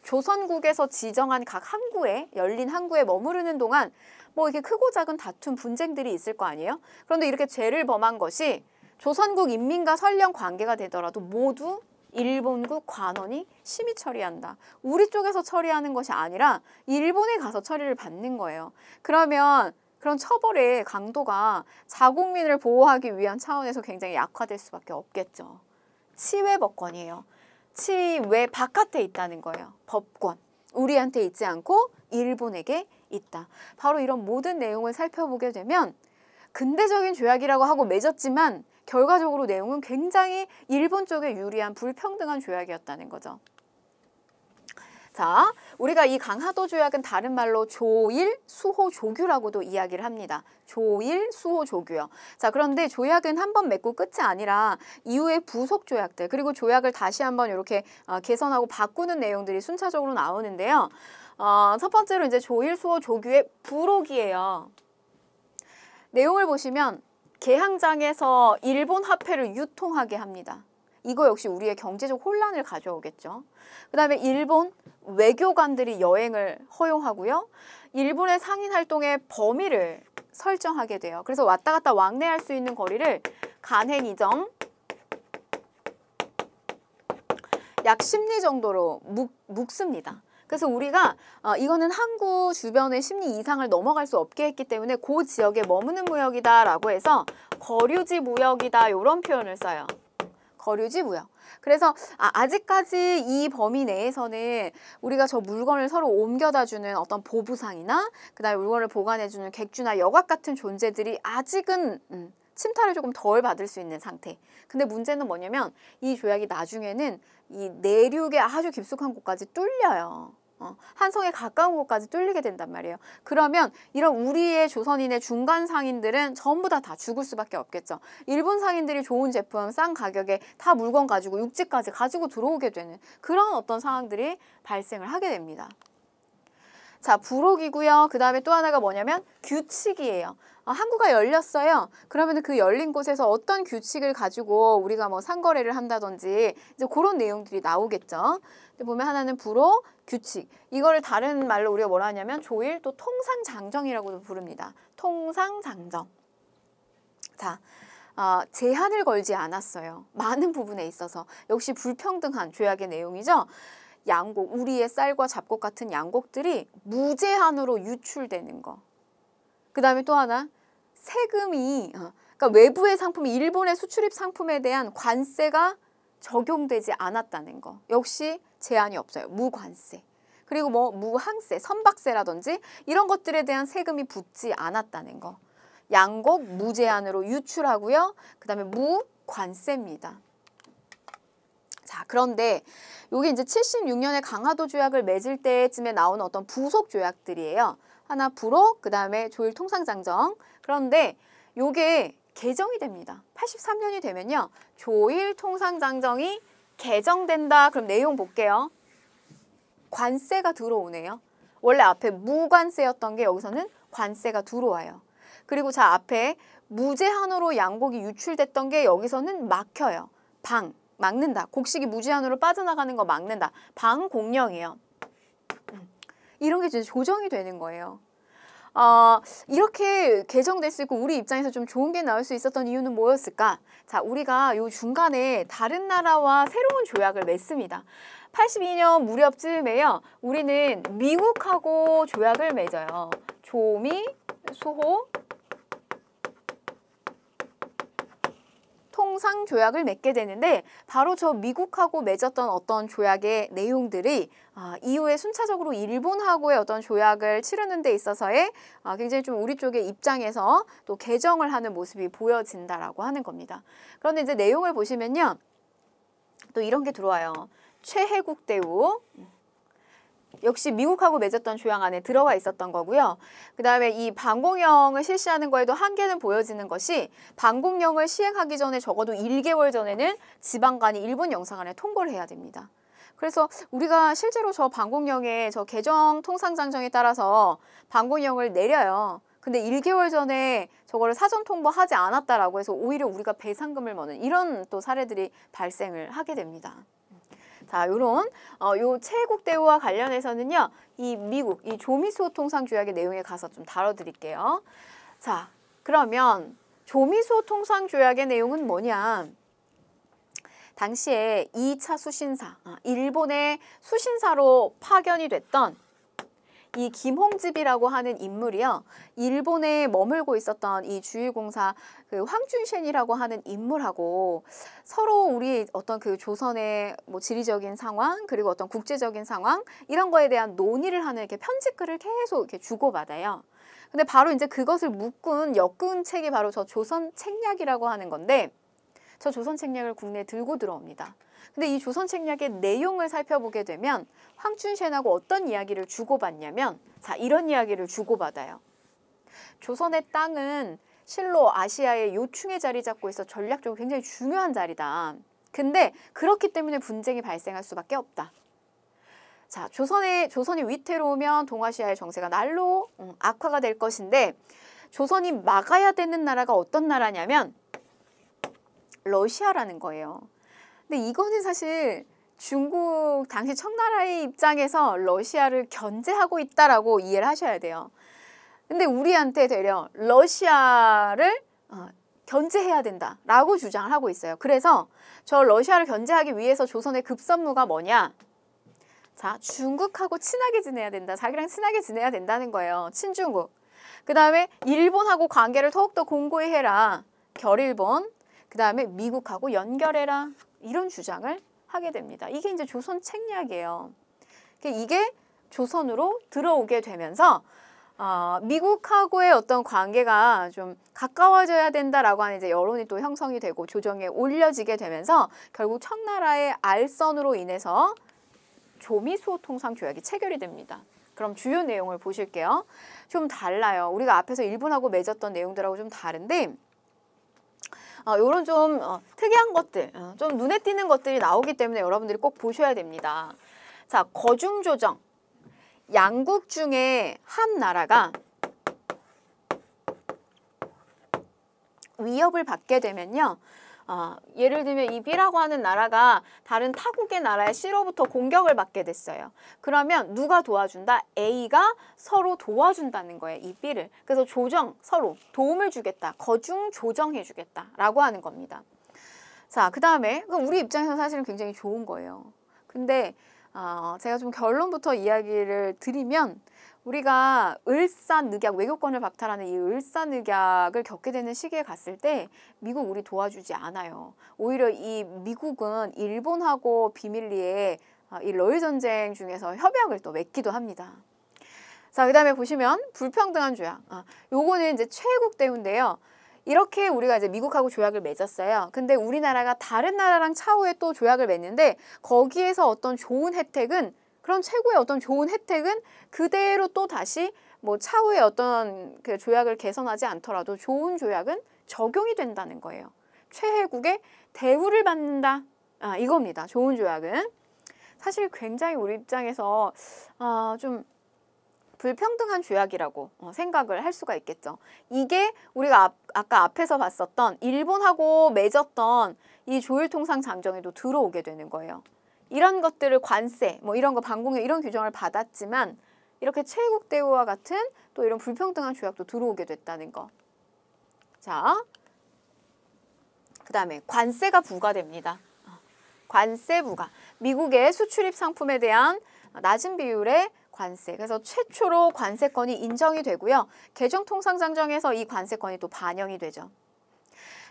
조선국에서 지정한 각 항구에 열린 항구에 머무르는 동안 뭐 이렇게 크고 작은 다툼 분쟁들이 있을 거 아니에요? 그런데 이렇게 죄를 범한 것이 조선국 인민과 설령 관계가 되더라도 모두 일본국 관원이 심의 처리한다. 우리 쪽에서 처리하는 것이 아니라 일본에 가서 처리를 받는 거예요. 그러면 그런 처벌의 강도가 자국민을 보호하기 위한 차원에서 굉장히 약화될 수밖에 없겠죠. 치외법권이에요. 치외 바깥에 있다는 거예요. 법권. 우리한테 있지 않고 일본에게 있다. 바로 이런 모든 내용을 살펴보게 되면 근대적인 조약이라고 하고 맺었지만 결과적으로 내용은 굉장히 일본 쪽에 유리한 불평등한 조약이었다는 거죠. 자, 우리가 이 강화도 조약은 다른 말로 조일, 수호, 조규라고도 이야기를 합니다. 조일, 수호, 조규요. 자, 그런데 조약은 한 번 맺고 끝이 아니라 이후에 부속 조약들 그리고 조약을 다시 한번 이렇게 개선하고 바꾸는 내용들이 순차적으로 나오는데요. 첫 번째로 이제 조일, 수호, 조규의 부록이에요. 내용을 보시면 개항장에서 일본 화폐를 유통하게 합니다. 이거 역시 우리의 경제적 혼란을 가져오겠죠. 그 다음에 일본 외교관들이 여행을 허용하고요. 일본의 상인 활동의 범위를 설정하게 돼요. 그래서 왔다 갔다 왕래할 수 있는 거리를 간행이정 약 10리 정도로 묶습니다. 그래서 우리가 이거는 항구 주변의 10리 이상을 넘어갈 수 없게 했기 때문에 그 지역에 머무는 무역이다 라고 해서 거류지 무역이다 이런 표현을 써요. 거류지 무역. 그래서 아직까지 이 범위 내에서는 우리가 저 물건을 서로 옮겨다 주는 어떤 보부상이나 그다음에 물건을 보관해주는 객주나 여각 같은 존재들이 아직은 침탈을 조금 덜 받을 수 있는 상태. 근데 문제는 뭐냐면 이 조약이 나중에는 이 내륙의 아주 깊숙한 곳까지 뚫려요. 한성에 가까운 곳까지 뚫리게 된단 말이에요. 그러면 이런 우리의 조선인의 중간 상인들은 전부 다 죽을 수밖에 없겠죠. 일본 상인들이 좋은 제품, 싼 가격에 다 물건 가지고 육지까지 가지고 들어오게 되는 그런 어떤 상황들이 발생을 하게 됩니다. 자, 부록이고요. 그 다음에 또 하나가 뭐냐면 규칙이에요. 항구가 열렸어요. 그러면 그 열린 곳에서 어떤 규칙을 가지고 우리가 뭐 상거래를 한다든지 이제 그런 내용들이 나오겠죠. 근데 보면 하나는 부록, 규칙. 이거를 다른 말로 우리가 뭐라 하냐면 조일 또 통상장정이라고도 부릅니다. 통상장정. 자, 제한을 걸지 않았어요. 많은 부분에 있어서. 역시 불평등한 조약의 내용이죠. 양곡, 우리의 쌀과 잡곡 같은 양곡들이 무제한으로 유출되는 거. 그 다음에 또 하나, 세금이, 그러니까 외부의 상품이 일본의 수출입 상품에 대한 관세가 적용되지 않았다는 거. 역시 제한이 없어요. 무관세. 그리고 뭐 무항세, 선박세라든지 이런 것들에 대한 세금이 붙지 않았다는 거. 양곡 무제한으로 유출하고요. 그 다음에 무관세입니다. 자, 그런데 요게 이제 76년에 강화도 조약을 맺을 때쯤에 나오는 어떤 부속 조약들이에요. 하나 부록, 그 다음에 조일 통상장정. 그런데 요게 개정이 됩니다. 83년이 되면요. 조일 통상장정이 개정된다. 그럼 내용 볼게요. 관세가 들어오네요. 원래 앞에 무관세였던 게 여기서는 관세가 들어와요. 그리고 자, 앞에 무제한으로 양곡이 유출됐던 게 여기서는 막혀요. 막는다. 곡식이 무제한으로 빠져나가는 거 막는다. 방공령이에요. 이런 게 이제 조정이 되는 거예요. 이렇게 개정될 수 있고 우리 입장에서 좀 좋은 게 나올 수 있었던 이유는 뭐였을까? 자, 우리가 요 중간에 다른 나라와 새로운 조약을 맺습니다. 82년 무렵쯤에요. 우리는 미국하고 조약을 맺어요. 조미, 수호, 통상 조약을 맺게 되는데 바로 저 미국하고 맺었던 어떤 조약의 내용들이 이후에 순차적으로 일본하고의 어떤 조약을 치르는 데 있어서의 굉장히 좀 우리 쪽의 입장에서 또 개정을 하는 모습이 보여진다라고 하는 겁니다. 그런데 이제 내용을 보시면요. 또 이런 게 들어와요. 최혜국 대우. 역시 미국하고 맺었던 조약 안에 들어가 있었던 거고요. 그 다음에 이 방공령을 실시하는 거에도 한계는 보여지는 것이 방공령을 시행하기 전에 적어도 1개월 전에는 지방간이 일본 영사관에 통보를 해야 됩니다. 그래서 우리가 실제로 저 방공령의 저 개정 통상장정에 따라서 방공령을 내려요. 근데 1개월 전에 저거를 사전 통보하지 않았다라고 해서 오히려 우리가 배상금을 머는 이런 또 사례들이 발생을 하게 됩니다. 자, 요런 요 최혜국 대우와 관련해서는요. 이 미국, 이 조미수호 통상조약의 내용에 가서 좀 다뤄드릴게요. 자, 그러면 조미수호 통상조약의 내용은 뭐냐? 당시에 2차 수신사, 일본의 수신사로 파견이 됐던 이 김홍집이라고 하는 인물이요. 일본에 머물고 있었던 이 주일공사 그 황준셴이라고 하는 인물하고 서로 우리 어떤 그 조선의 뭐 지리적인 상황 그리고 어떤 국제적인 상황 이런 거에 대한 논의를 하는 이렇게 편지글을 계속 이렇게 주고받아요. 근데 바로 이제 그것을 엮은 책이 바로 저 조선 책략이라고 하는 건데 저 조선 책략을 국내에 들고 들어옵니다. 근데 이 조선 책략의 내용을 살펴보게 되면 황춘셴하고 어떤 이야기를 주고받냐면 자, 이런 이야기를 주고받아요. 조선의 땅은 실로 아시아의 요충에 자리 잡고 있어 전략적으로 굉장히 중요한 자리다. 근데 그렇기 때문에 분쟁이 발생할 수밖에 없다. 자, 조선이 위태로우면 동아시아의 정세가 날로 악화가 될 것인데 조선이 막아야 되는 나라가 어떤 나라냐면 러시아라는 거예요. 근데 이거는 사실 중국 당시 청나라의 입장에서 러시아를 견제하고 있다라고 이해를 하셔야 돼요. 근데 우리한테 되려 러시아를 견제해야 된다라고 주장을 하고 있어요. 그래서 저 러시아를 견제하기 위해서 조선의 급선무가 뭐냐? 자, 중국하고 친하게 지내야 된다. 자기랑 친하게 지내야 된다는 거예요. 친중국. 그 다음에 일본하고 관계를 더욱더 공고히 해라. 결일본. 그 다음에 미국하고 연결해라. 이런 주장을 하게 됩니다. 이게 이제 조선 책략이에요. 이게 조선으로 들어오게 되면서 미국하고의 어떤 관계가 좀 가까워져야 된다라고 하는 이제 여론이 또 형성이 되고 조정에 올려지게 되면서 결국 청나라의 알선으로 인해서 조미수호통상조약이 체결이 됩니다. 그럼 주요 내용을 보실게요. 좀 달라요. 우리가 앞에서 일본하고 맺었던 내용들하고 좀 다른데 이런 좀 특이한 것들, 좀 눈에 띄는 것들이 나오기 때문에 여러분들이 꼭 보셔야 됩니다. 자, 거중조정. 양국 중에 한 나라가 위협을 받게 되면요. 예를 들면 이 B라고 하는 나라가 다른 타국의 나라의 C로부터 공격을 받게 됐어요. 그러면 누가 도와준다? A가 서로 도와준다는 거예요. 이 B를. 그래서 조정, 서로 도움을 주겠다. 거중 조정해 주겠다. 라고 하는 겁니다. 자, 그 다음에 우리 입장에서는 사실은 굉장히 좋은 거예요. 근데 제가 좀 결론부터 이야기를 드리면 우리가 을사늑약, 외교권을 박탈하는 이 을사늑약을 겪게 되는 시기에 갔을 때 미국 우리 도와주지 않아요. 오히려 이 미국은 일본하고 비밀리에 이 러일 전쟁 중에서 협약을 또 맺기도 합니다. 자, 그 다음에 보시면 불평등한 조약. 요거는 이제 최애국 대우인데요. 이렇게 우리가 이제 미국하고 조약을 맺었어요. 근데 우리나라가 다른 나라랑 차후에 또 조약을 맺는데 거기에서 어떤 좋은 혜택은 그런 최고의 어떤 좋은 혜택은 그대로 또 다시 뭐 차후에 어떤 그 조약을 개선하지 않더라도 좋은 조약은 적용이 된다는 거예요. 최혜국의 대우를 받는다. 이겁니다. 좋은 조약은. 사실 굉장히 우리 입장에서 좀 불평등한 조약이라고 생각을 할 수가 있겠죠. 이게 우리가 아까 앞에서 봤었던 일본하고 맺었던 이 조일통상장정에도 들어오게 되는 거예요. 이런 것들을 관세, 뭐 이런 거 방공에 이런 규정을 받았지만 이렇게 최애국 대우와 같은 또 이런 불평등한 조약도 들어오게 됐다는 거. 자, 그 다음에 관세가 부과됩니다. 관세 부과. 미국의 수출입 상품에 대한 낮은 비율의 관세. 그래서 최초로 관세권이 인정이 되고요. 개정통상장정에서 이 관세권이 또 반영이 되죠.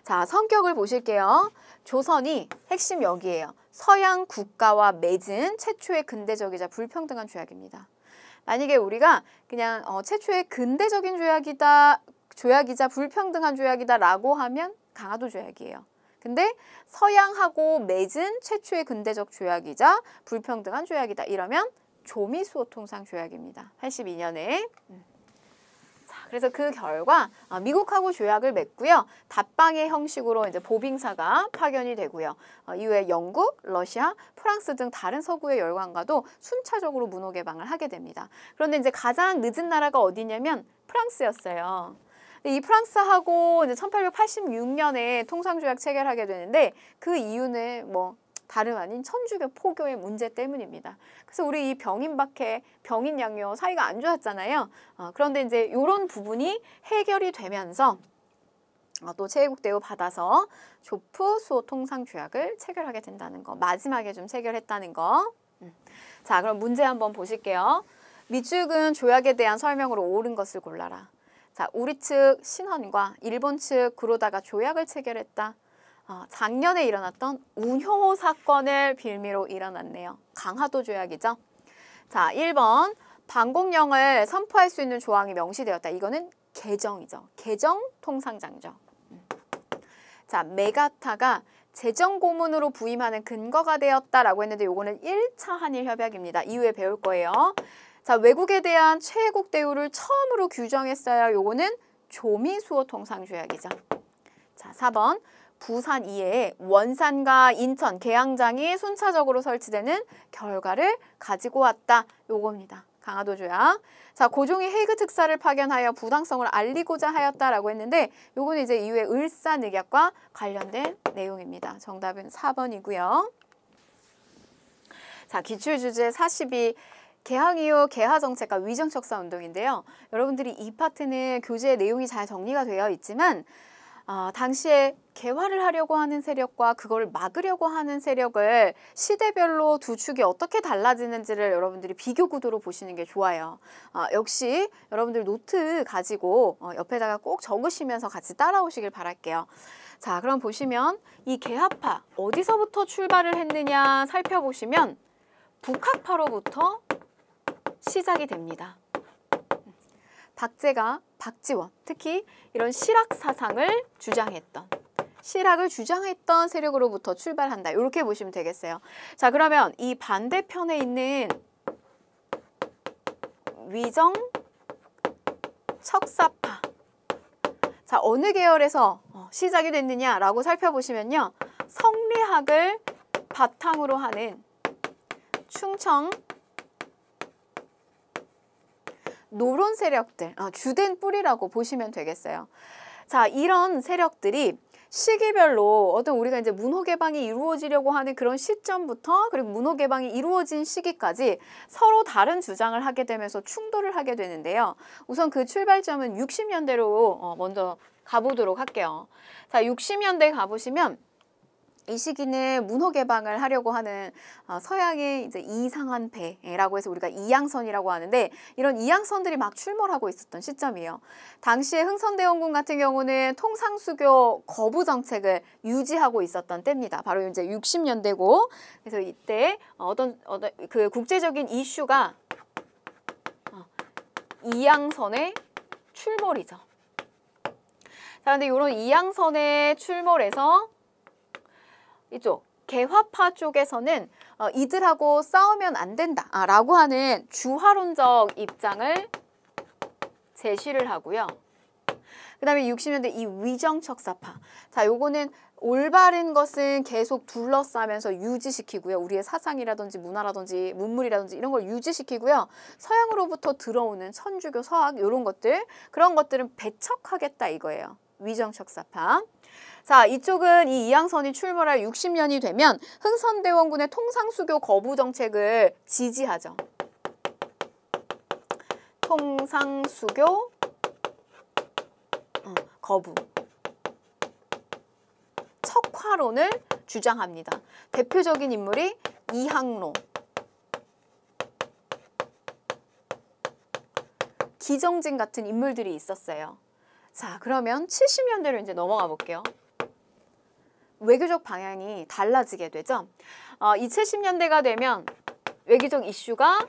자, 성격을 보실게요. 조선이 핵심 여기에요. 서양 국가와 맺은 최초의 근대적이자 불평등한 조약입니다. 만약에 우리가 그냥 최초의 근대적인 조약이자 불평등한 조약이다 라고 하면 강화도 조약이에요. 근데 서양하고 맺은 최초의 근대적 조약이자 불평등한 조약이다. 이러면 조미수호통상 조약입니다. 82년에. 그래서 그 결과 미국하고 조약을 맺고요. 답방의 형식으로 이제 보빙사가 파견이 되고요. 이후에 영국, 러시아, 프랑스 등 다른 서구의 열강과도 순차적으로 문호 개방을 하게 됩니다. 그런데 이제 가장 늦은 나라가 어디냐면 프랑스였어요. 이 프랑스하고 이제 1886년에 통상조약 체결하게 되는데 그 이유는 뭐 다름 아닌 천주교 포교의 문제 때문입니다. 그래서 우리 이 병인박해, 병인양요 사이가 안 좋았잖아요. 그런데 이제 이런 부분이 해결이 되면서 또 최애국 대우 받아서 조프 수호 통상 조약을 체결하게 된다는 거. 마지막에 좀 체결했다는 거. 자, 그럼 문제 한번 보실게요. 미축은 조약에 대한 설명으로 옳은 것을 골라라. 자, 우리 측 신헌과 일본 측 구로다가 조약을 체결했다. 작년에 일어났던 운효호 사건을 빌미로 일어났네요. 강화도 조약이죠. 자, 1번 방공령을 선포할 수 있는 조항이 명시되었다. 이거는 개정이죠. 개정통상장정. 자, 메가타가 재정고문으로 부임하는 근거가 되었다라고 했는데 요거는 1차 한일협약입니다. 이후에 배울 거예요. 자, 외국에 대한 최애국 대우를 처음으로 규정했어요. 요거는 조미수호통상조약이죠. 자, 4번 부산 이외에 원산과 인천, 계양장이 순차적으로 설치되는 결과를 가지고 왔다. 요겁니다. 강화도 조약. 자, 고종이 헤이그 특사를 파견하여 부당성을 알리고자 하였다라고 했는데 요거는 이제 이후에 을사늑약과 관련된 내용입니다. 정답은 4번이고요. 자, 기출주제 42. 개항 이후 개화정책과 위정척사 운동인데요. 여러분들이 이 파트는 교재의 내용이 잘 정리가 되어 있지만 당시에 개화를 하려고 하는 세력과 그걸 막으려고 하는 세력을 시대별로 두 축이 어떻게 달라지는지를 여러분들이 비교 구도로 보시는 게 좋아요. 역시 여러분들 노트 가지고 옆에다가 꼭 적으시면서 같이 따라오시길 바랄게요. 자, 그럼 보시면 이 개화파 어디서부터 출발을 했느냐 살펴보시면 북학파로부터 시작이 됩니다. 박제가 박지원, 특히 이런 실학 사상을 주장했던 세력으로부터 출발한다. 이렇게 보시면 되겠어요. 자, 그러면 이 반대편에 있는 위정 척사파. 자, 어느 계열에서 시작이 됐느냐라고 살펴보시면요. 성리학을 바탕으로 하는 충청 노론 세력들, 주된 뿌리라고 보시면 되겠어요. 자, 이런 세력들이 시기별로 어떤 우리가 이제 문호 개방이 이루어지려고 하는 그런 시점부터 그리고 문호 개방이 이루어진 시기까지 서로 다른 주장을 하게 되면서 충돌을 하게 되는데요. 우선 그 출발점은 60년대로 먼저 가보도록 할게요. 자, 60년대 가보시면 이 시기는 문호 개방을 하려고 하는 서양의 이제 이상한패라고 해서 우리가 이양선이라고 하는데 이런 이양선들이 막 출몰하고 있었던 시점이에요. 당시에 흥선대원군 같은 경우는 통상수교 거부 정책을 유지하고 있었던 때입니다. 바로 이제 60년대고 그래서 이때 어떤 그 국제적인 이슈가 이양선의 출몰이죠. 자, 근데 이런 이양선의 출몰에서 이쪽 개화파 쪽에서는 이들하고 싸우면 안 된다라고 하는 주화론적 입장을 제시를 하고요. 그 다음에 60년대 이 위정척사파. 자, 요거는 올바른 것은 계속 둘러싸면서 유지시키고요. 우리의 사상이라든지 문화라든지 문물이라든지 이런 걸 유지시키고요. 서양으로부터 들어오는 천주교, 서학 이런 것들, 그런 것들은 배척하겠다 이거예요. 위정척사파. 자, 이쪽은 이 이양선이 출몰할 60년이 되면 흥선대원군의 통상수교 거부 정책을 지지하죠. 통상수교 거부. 척화론을 주장합니다. 대표적인 인물이 이항로, 기정진 같은 인물들이 있었어요. 자, 그러면 70년대로 이제 넘어가 볼게요. 외교적 방향이 달라지게 되죠. 이 70년대가 되면 외교적 이슈가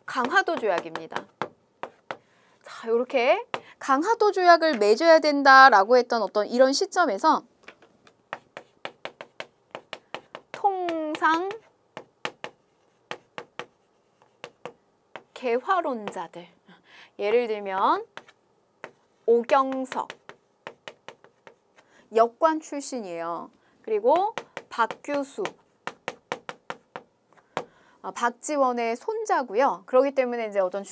강화도 조약입니다. 자, 이렇게 강화도 조약을 맺어야 된다라고 했던 어떤 이런 시점에서 통상 개화론자들, 예를 들면 오경석, 역관 출신이에요. 그리고 박규수, 박지원의 손자고요. 그렇기 때문에 이제 어떤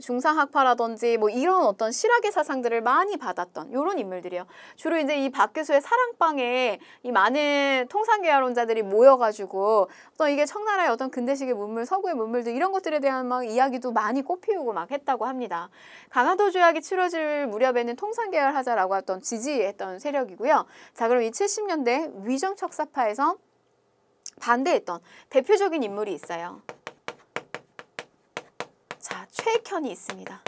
중상학파라든지 뭐 이런 어떤 실학의 사상들을 많이 받았던 이런 인물들이에요. 주로 이제 이 박규수의 사랑방에 이 많은 통상계화론자들이 모여가지고 어떤 이게 청나라의 어떤 근대식의 문물, 서구의 문물들 이런 것들에 대한 막 이야기도 많이 꽃피우고 막 했다고 합니다. 강화도 조약이 치러질 무렵에는 통상계열하자라고 했던 지지했던 세력이고요. 자, 그럼 이 70년대 위정척사파에서 반대했던 대표적인 인물이 있어요. 자, 최익현이 있습니다.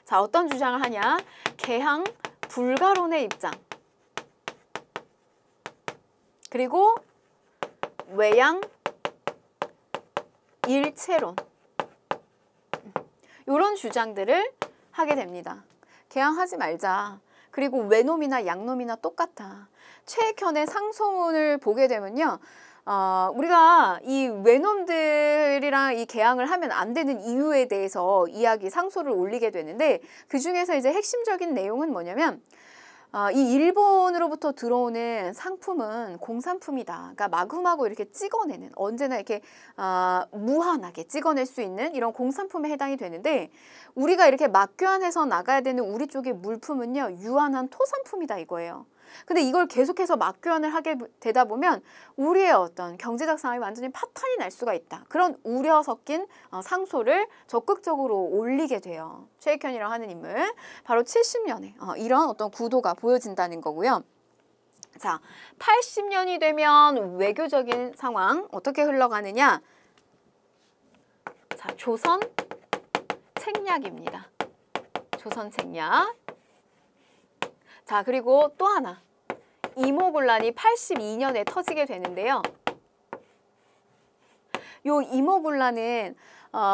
자, 어떤 주장을 하냐? 개항 불가론의 입장. 그리고 외양 일체론. 이런 주장들을 하게 됩니다. 개항하지 말자. 그리고 외놈이나 양놈이나 똑같아. 최익현의 상소문을 보게 되면요. 우리가 이 외놈들이랑 이 개항을 하면 안 되는 이유에 대해서 상소를 올리게 되는데 그 중에서 이제 핵심적인 내용은 뭐냐면 이 일본으로부터 들어오는 상품은 공산품이다. 그러니까 마구마구 이렇게 찍어내는, 언제나 이렇게 무한하게 찍어낼 수 있는 이런 공산품에 해당이 되는데, 우리가 이렇게 맞교환해서 나가야 되는 우리 쪽의 물품은요, 유한한 토산품이다 이거예요. 근데 이걸 계속해서 맞교환을 하게 되다 보면 우리의 어떤 경제적 상황이 완전히 파탄이 날 수가 있다. 그런 우려 섞인 상소를 적극적으로 올리게 돼요. 최익현이라고 하는 인물. 바로 70년에 이런 어떤 구도가 보여진다는 거고요. 자, 80년이 되면 외교적인 상황 어떻게 흘러가느냐? 자, 조선 책략입니다. 조선 책략. 자, 그리고 또 하나. 이모군란이 82년에 터지게 되는데요. 요 이모군란은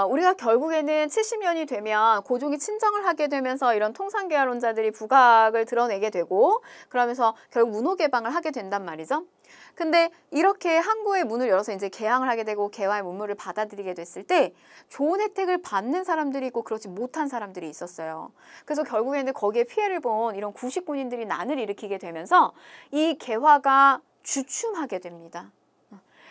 우리가 결국에는 70년이 되면 고종이 친정을 하게 되면서 이런 통상계화론자들이 부각을 드러내게 되고, 그러면서 결국 문호개방을 하게 된단 말이죠. 근데 이렇게 항구의 문을 열어서 이제 개항을 하게 되고 개화의 문물을 받아들이게 됐을 때 좋은 혜택을 받는 사람들이 있고 그렇지 못한 사람들이 있었어요. 그래서 결국에는 거기에 피해를 본 이런 구식군인들이 난을 일으키게 되면서 이 개화가 주춤하게 됩니다.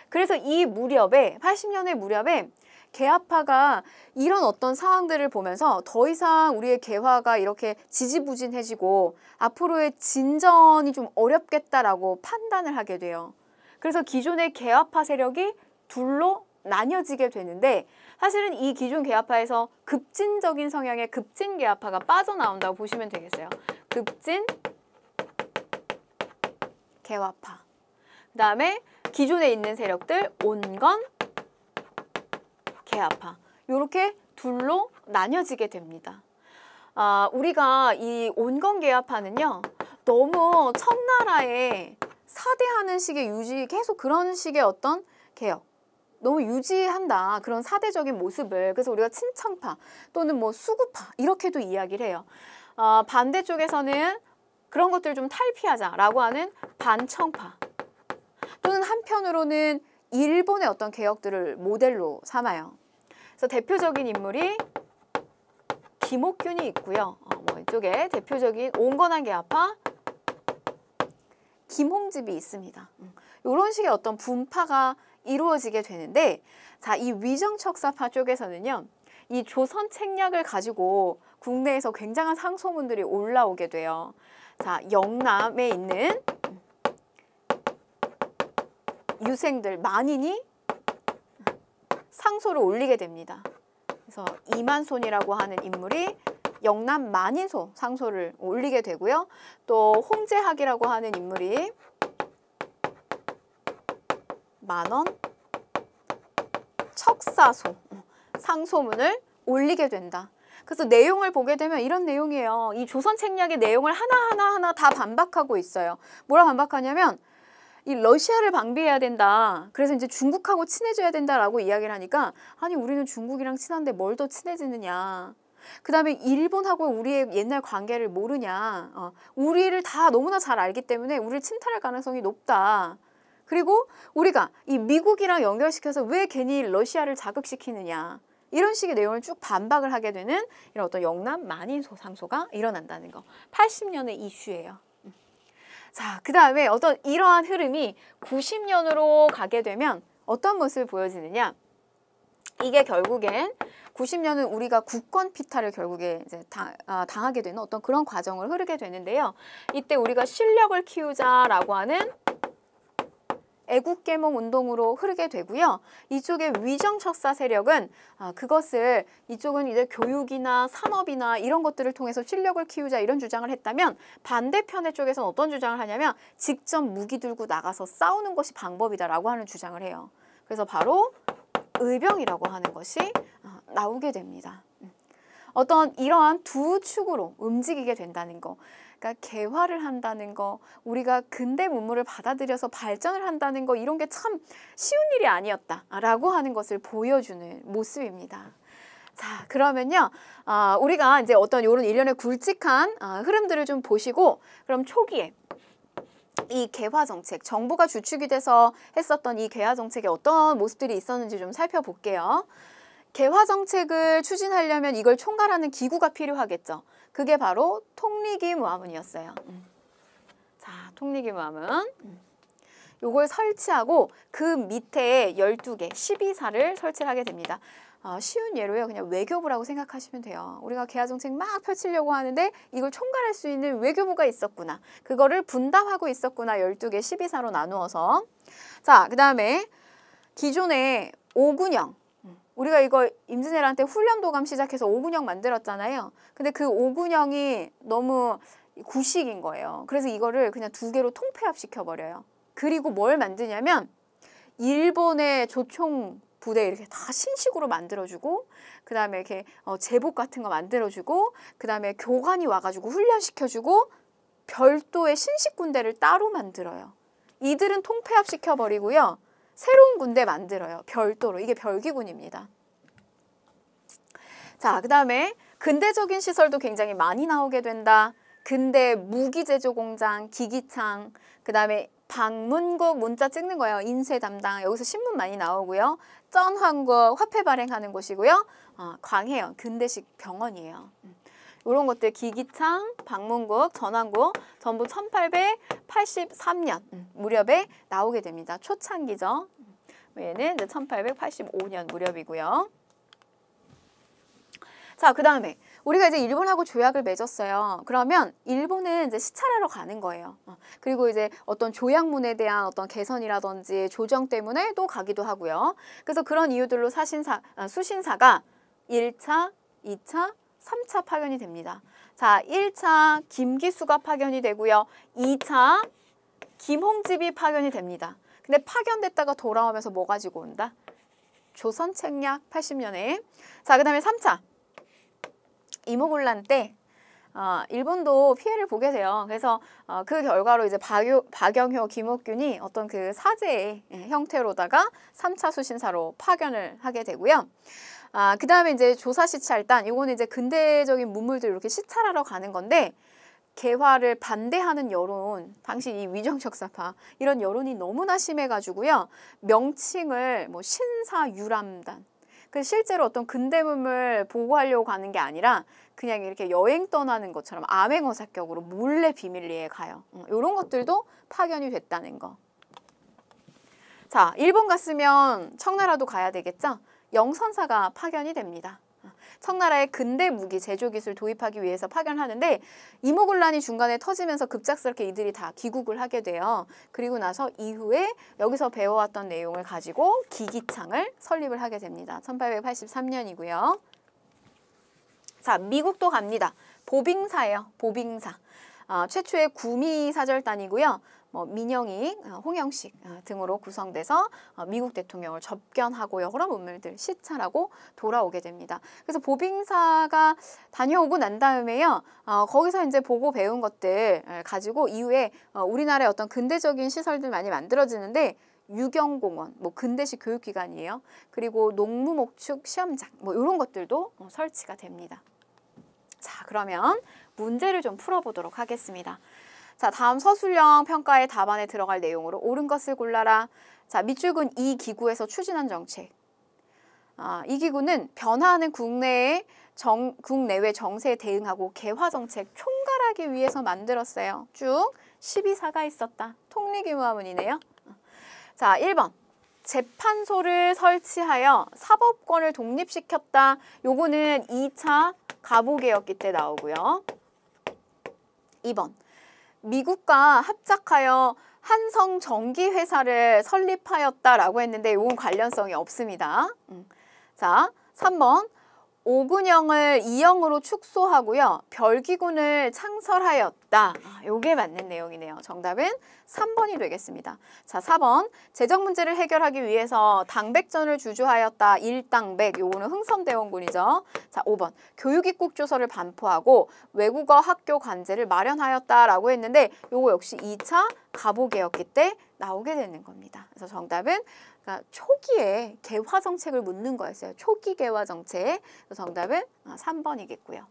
그래서 이 무렵에 80년의 무렵에 개화파가 이런 어떤 상황들을 보면서 더 이상 우리의 개화가 이렇게 지지부진해지고 앞으로의 진전이 좀 어렵겠다라고 판단을 하게 돼요. 그래서 기존의 개화파 세력이 둘로 나뉘어지게 되는데, 사실은 이 기존 개화파에서 급진적인 성향의 급진 개화파가 빠져나온다고 보시면 되겠어요. 급진 개화파. 그 다음에 기존에 있는 세력들 온건 개화파. 이렇게 둘로 나뉘어지게 됩니다. 우리가 이 온건 개화파는요, 너무 청나라에 사대하는 식의 유지, 계속 그런 식의 어떤 개혁, 너무 유지한다. 그런 사대적인 모습을. 그래서 우리가 친청파 또는 뭐 수구파 이렇게도 이야기를 해요. 반대쪽에서는 그런 것들을 좀 탈피하자라고 하는 반청파, 또는 한편으로는 일본의 어떤 개혁들을 모델로 삼아요. 그래서 대표적인 인물이 김옥균이 있고요. 이쪽에 대표적인 온건한 개화파 김홍집이 있습니다. 이런 식의 어떤 분파가 이루어지게 되는데, 자, 이 위정척사파 쪽에서는요, 이 조선 책략을 가지고 국내에서 굉장한 상소문들이 올라오게 돼요. 자, 영남에 있는 유생들 만인이 상소를 올리게 됩니다. 그래서 이만손이라고 하는 인물이 영남 만인소 상소를 올리게 되고요. 또 홍제학이라고 하는 인물이 만원 척사소 상소문을 올리게 된다. 그래서 내용을 보게 되면 이런 내용이에요. 이 조선 책략의 내용을 하나하나 다 반박하고 있어요. 뭐라 반박하냐면, 이 러시아를 방비해야 된다. 그래서 이제 중국하고 친해져야 된다라고 이야기를 하니까, 아니 우리는 중국이랑 친한데 뭘 더 친해지느냐. 그 다음에 일본하고 우리의 옛날 관계를 모르냐. 우리를 다 너무나 잘 알기 때문에 우리를 침탈할 가능성이 높다. 그리고 우리가 이 미국이랑 연결시켜서 왜 괜히 러시아를 자극시키느냐. 이런 식의 내용을 쭉 반박을 하게 되는 이런 어떤 영남 만인소 상소가 일어난다는 거. 80년의 이슈예요. 자, 그 다음에 어떤 이러한 흐름이 90년으로 가게 되면 어떤 모습을 보여지느냐. 이게 결국엔 90년은 우리가 국권 피탈을 결국에 이제 당하게 되는 어떤 그런 과정을 흐르게 되는데요. 이때 우리가 실력을 키우자라고 하는 애국계몽 운동으로 흐르게 되고요. 이쪽의 위정척사 세력은 그것을, 이쪽은 이제 교육이나 산업이나 이런 것들을 통해서 실력을 키우자 이런 주장을 했다면, 반대편의 쪽에서는 어떤 주장을 하냐면 직접 무기 들고 나가서 싸우는 것이 방법이다라고 하는 주장을 해요. 그래서 바로 의병이라고 하는 것이 나오게 됩니다. 어떤 이러한 두 축으로 움직이게 된다는 거. 그러니까 개화를 한다는 거, 우리가 근대 문물을 받아들여서 발전을 한다는 거, 이런 게 참 쉬운 일이 아니었다라고 하는 것을 보여주는 모습입니다. 자, 그러면요, 우리가 이제 어떤 이런 일련의 굵직한 흐름들을 좀 보시고, 그럼 초기에 이 개화 정책, 정부가 주축이 돼서 했었던 이 개화 정책에 어떤 모습들이 있었는지 좀 살펴볼게요. 개화 정책을 추진하려면 이걸 총괄하는 기구가 필요하겠죠. 그게 바로 통리기무화문이었어요. 통리기무함은. 요걸 설치하고 그 밑에 12개, 12사를 설치를 하게 됩니다. 쉬운 예로요. 그냥 외교부라고 생각하시면 돼요. 우리가 개화정책 막 펼치려고 하는데 이걸 총괄할 수 있는 외교부가 있었구나. 그거를 분담하고 있었구나. 12개, 12사로 나누어서. 자, 그 다음에 기존에 5군형. 우리가 이거 임진왜란때 훈련도감 시작해서 5군형 만들었잖아요. 근데 그 5군형이 너무 구식인 거예요. 그래서 이거를 그냥 2개로 통폐합시켜버려요. 그리고 뭘 만드냐면 일본의 조총 부대 이렇게 다 신식으로 만들어주고 그 다음에 이렇게 제복 같은 거 만들어주고 그 다음에 교관이 와가지고 훈련시켜주고 별도의 신식 군대를 따로 만들어요. 이들은 통폐합시켜버리고요. 새로운 군대 만들어요. 별도로. 이게 별기군입니다. 자, 그 다음에 근대적인 시설도 굉장히 많이 나오게 된다. 근대 무기 제조 공장, 기기창, 그 다음에 방문국 문자 찍는 거예요. 인쇄 담당. 여기서 신문 많이 나오고요. 쩐황국 화폐 발행하는 곳이고요. 광해연 근대식 병원이에요. 이런 것들 기기창, 방문국, 전환국 전부 1883년 무렵에 나오게 됩니다. 초창기죠. 얘는 이제 1885년 무렵이고요. 자, 그 다음에 우리가 이제 일본하고 조약을 맺었어요. 그러면 일본은 이제 시찰하러 가는 거예요. 그리고 이제 어떤 조약문에 대한 어떤 개선이라든지 조정 때문에 또 가기도 하고요. 그래서 그런 이유들로 수신사가 1차, 2차, 3차 파견이 됩니다. 자, 1차 김기수가 파견이 되고요. 2차 김홍집이 파견이 됩니다. 근데 파견됐다가 돌아오면서 뭐 가지고 온다? 조선책략 80년에. 자, 그 다음에 3차. 이모군란 때 일본도 피해를 보게 돼요. 그래서 그 결과로 이제 박영효, 김옥균이 어떤 그 사제의 형태로다가 3차 수신사로 파견을 하게 되고요. 그 다음에 이제 조사시찰단, 이거는 이제 근대적인 문물들 이렇게 시찰하러 가는 건데 개화를 반대하는 여론, 당시 이 위정적사파 이런 여론이 너무나 심해가지고요. 명칭을 뭐 신사유람단. 그 실제로 어떤 근대문물 보고하려고 가는 게 아니라 그냥 이렇게 여행 떠나는 것처럼 암행어사격으로 몰래 비밀리에 가요. 이런 것들도 파견이 됐다는 거. 자, 일본 갔으면 청나라도 가야 되겠죠? 영선사가 파견이 됩니다. 청나라의 근대 무기 제조 기술 도입하기 위해서 파견하는데 이모군란이 중간에 터지면서 급작스럽게 이들이 다 귀국을 하게 돼요. 그리고 나서 이후에 여기서 배워왔던 내용을 가지고 기기창을 설립을 하게 됩니다. 1883년이고요. 자, 미국도 갑니다. 보빙사예요. 보빙사. 최초의 구미사절단이고요. 뭐 민영익, 홍영식 등으로 구성돼서 미국 대통령을 접견하고 여러 문물들 시찰하고 돌아오게 됩니다. 그래서 보빙사가 다녀오고 난 다음에요. 거기서 이제 보고 배운 것들 가지고 이후에 우리나라의 어떤 근대적인 시설들 많이 만들어지는데 유경공원, 뭐 근대식 교육기관이에요. 그리고 농무목축 시험장, 뭐 이런 것들도 설치가 됩니다. 자, 그러면 문제를 좀 풀어보도록 하겠습니다. 자, 다음 서술형 평가의 답안에 들어갈 내용으로 옳은 것을 골라라. 자, 밑줄근 이 기구에서 추진한 정책. 이 기구는 변화하는 국내외 정세에 대응하고 개화 정책 총괄하기 위해서 만들었어요. 쭉 12사가 있었다. 통리기무화문이네요. 자, 1번. 재판소를 설치하여 사법권을 독립시켰다. 요거는 2차 가보개혁기 때 나오고요. 2번. 미국과 합작하여 한성전기회사를 설립하였다라고 했는데 이건 관련성이 없습니다. 자, 3번. 5군형을 2형으로 축소하고요. 별기군을 창설하였다. 요게 맞는 내용이네요. 정답은 3번이 되겠습니다. 자, 4번. 재정 문제를 해결하기 위해서 당백전을 주주하였다. 일당백. 요거는 흥선대원군이죠. 자, 5번. 교육입국조서를 반포하고 외국어 학교 관제를 마련하였다라고 했는데 요거 역시 2차 가보개혁기 때 나오게 되는 겁니다. 그래서 정답은 그러니까 초기에 개화 정책을 묻는 거였어요. 초기 개화 정책. 정답은 3번이겠고요.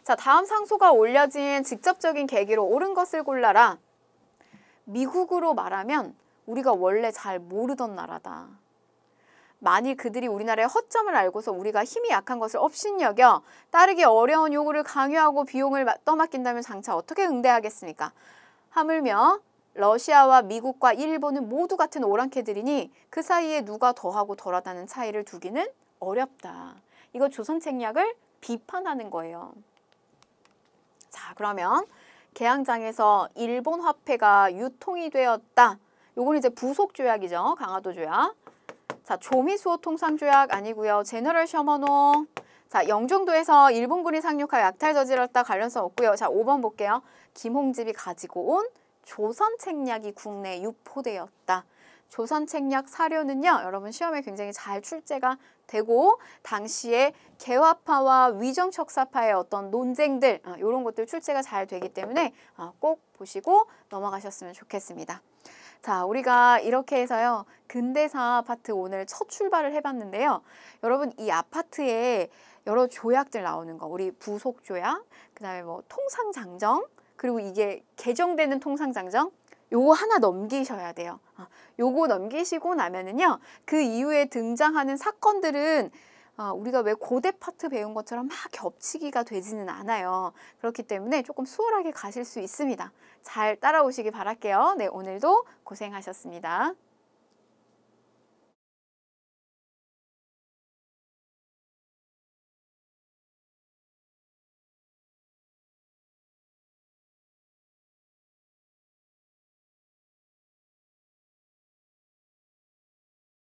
자, 다음 상소가 올려진 직접적인 계기로 옳은 것을 골라라. 미국으로 말하면 우리가 원래 잘 모르던 나라다. 만일 그들이 우리나라의 허점을 알고서 우리가 힘이 약한 것을 업신여겨 따르기 어려운 요구를 강요하고 비용을 떠맡긴다면 장차 어떻게 응대하겠습니까? 하물며 러시아와 미국과 일본은 모두 같은 오랑캐들이니 그 사이에 누가 더하고 덜하다는 차이를 두기는 어렵다. 이거 조선책략을 비판하는 거예요. 자, 그러면 개항장에서 일본 화폐가 유통이 되었다. 요건 이제 부속 조약이죠. 강화도 조약. 자, 조미수호 통상조약 아니고요. 제너럴 셔먼호. 자, 영종도에서 일본군이 상륙하여 약탈 저질렀다. 관련성 없고요. 자, 5번 볼게요. 김홍집이 가지고 온 조선책략이 국내에 유포되었다. 조선책략 사료는요, 여러분 시험에 굉장히 잘 출제가 되고 당시에 개화파와 위정척사파의 어떤 논쟁들 이런 것들 출제가 잘 되기 때문에 꼭 보시고 넘어가셨으면 좋겠습니다. 자, 우리가 이렇게 해서요, 근대사 파트 오늘 첫 출발을 해봤는데요. 여러분 이 아파트에 여러 조약들 나오는 거, 우리 부속조약, 그 다음에 뭐 통상장정, 그리고 이게 개정되는 통상장정, 요거 하나 넘기셔야 돼요. 요거 넘기시고 나면은요, 그 이후에 등장하는 사건들은 우리가 왜 고대 파트 배운 것처럼 막 겹치기가 되지는 않아요. 그렇기 때문에 조금 수월하게 가실 수 있습니다. 잘 따라오시기 바랄게요. 네, 오늘도 고생하셨습니다.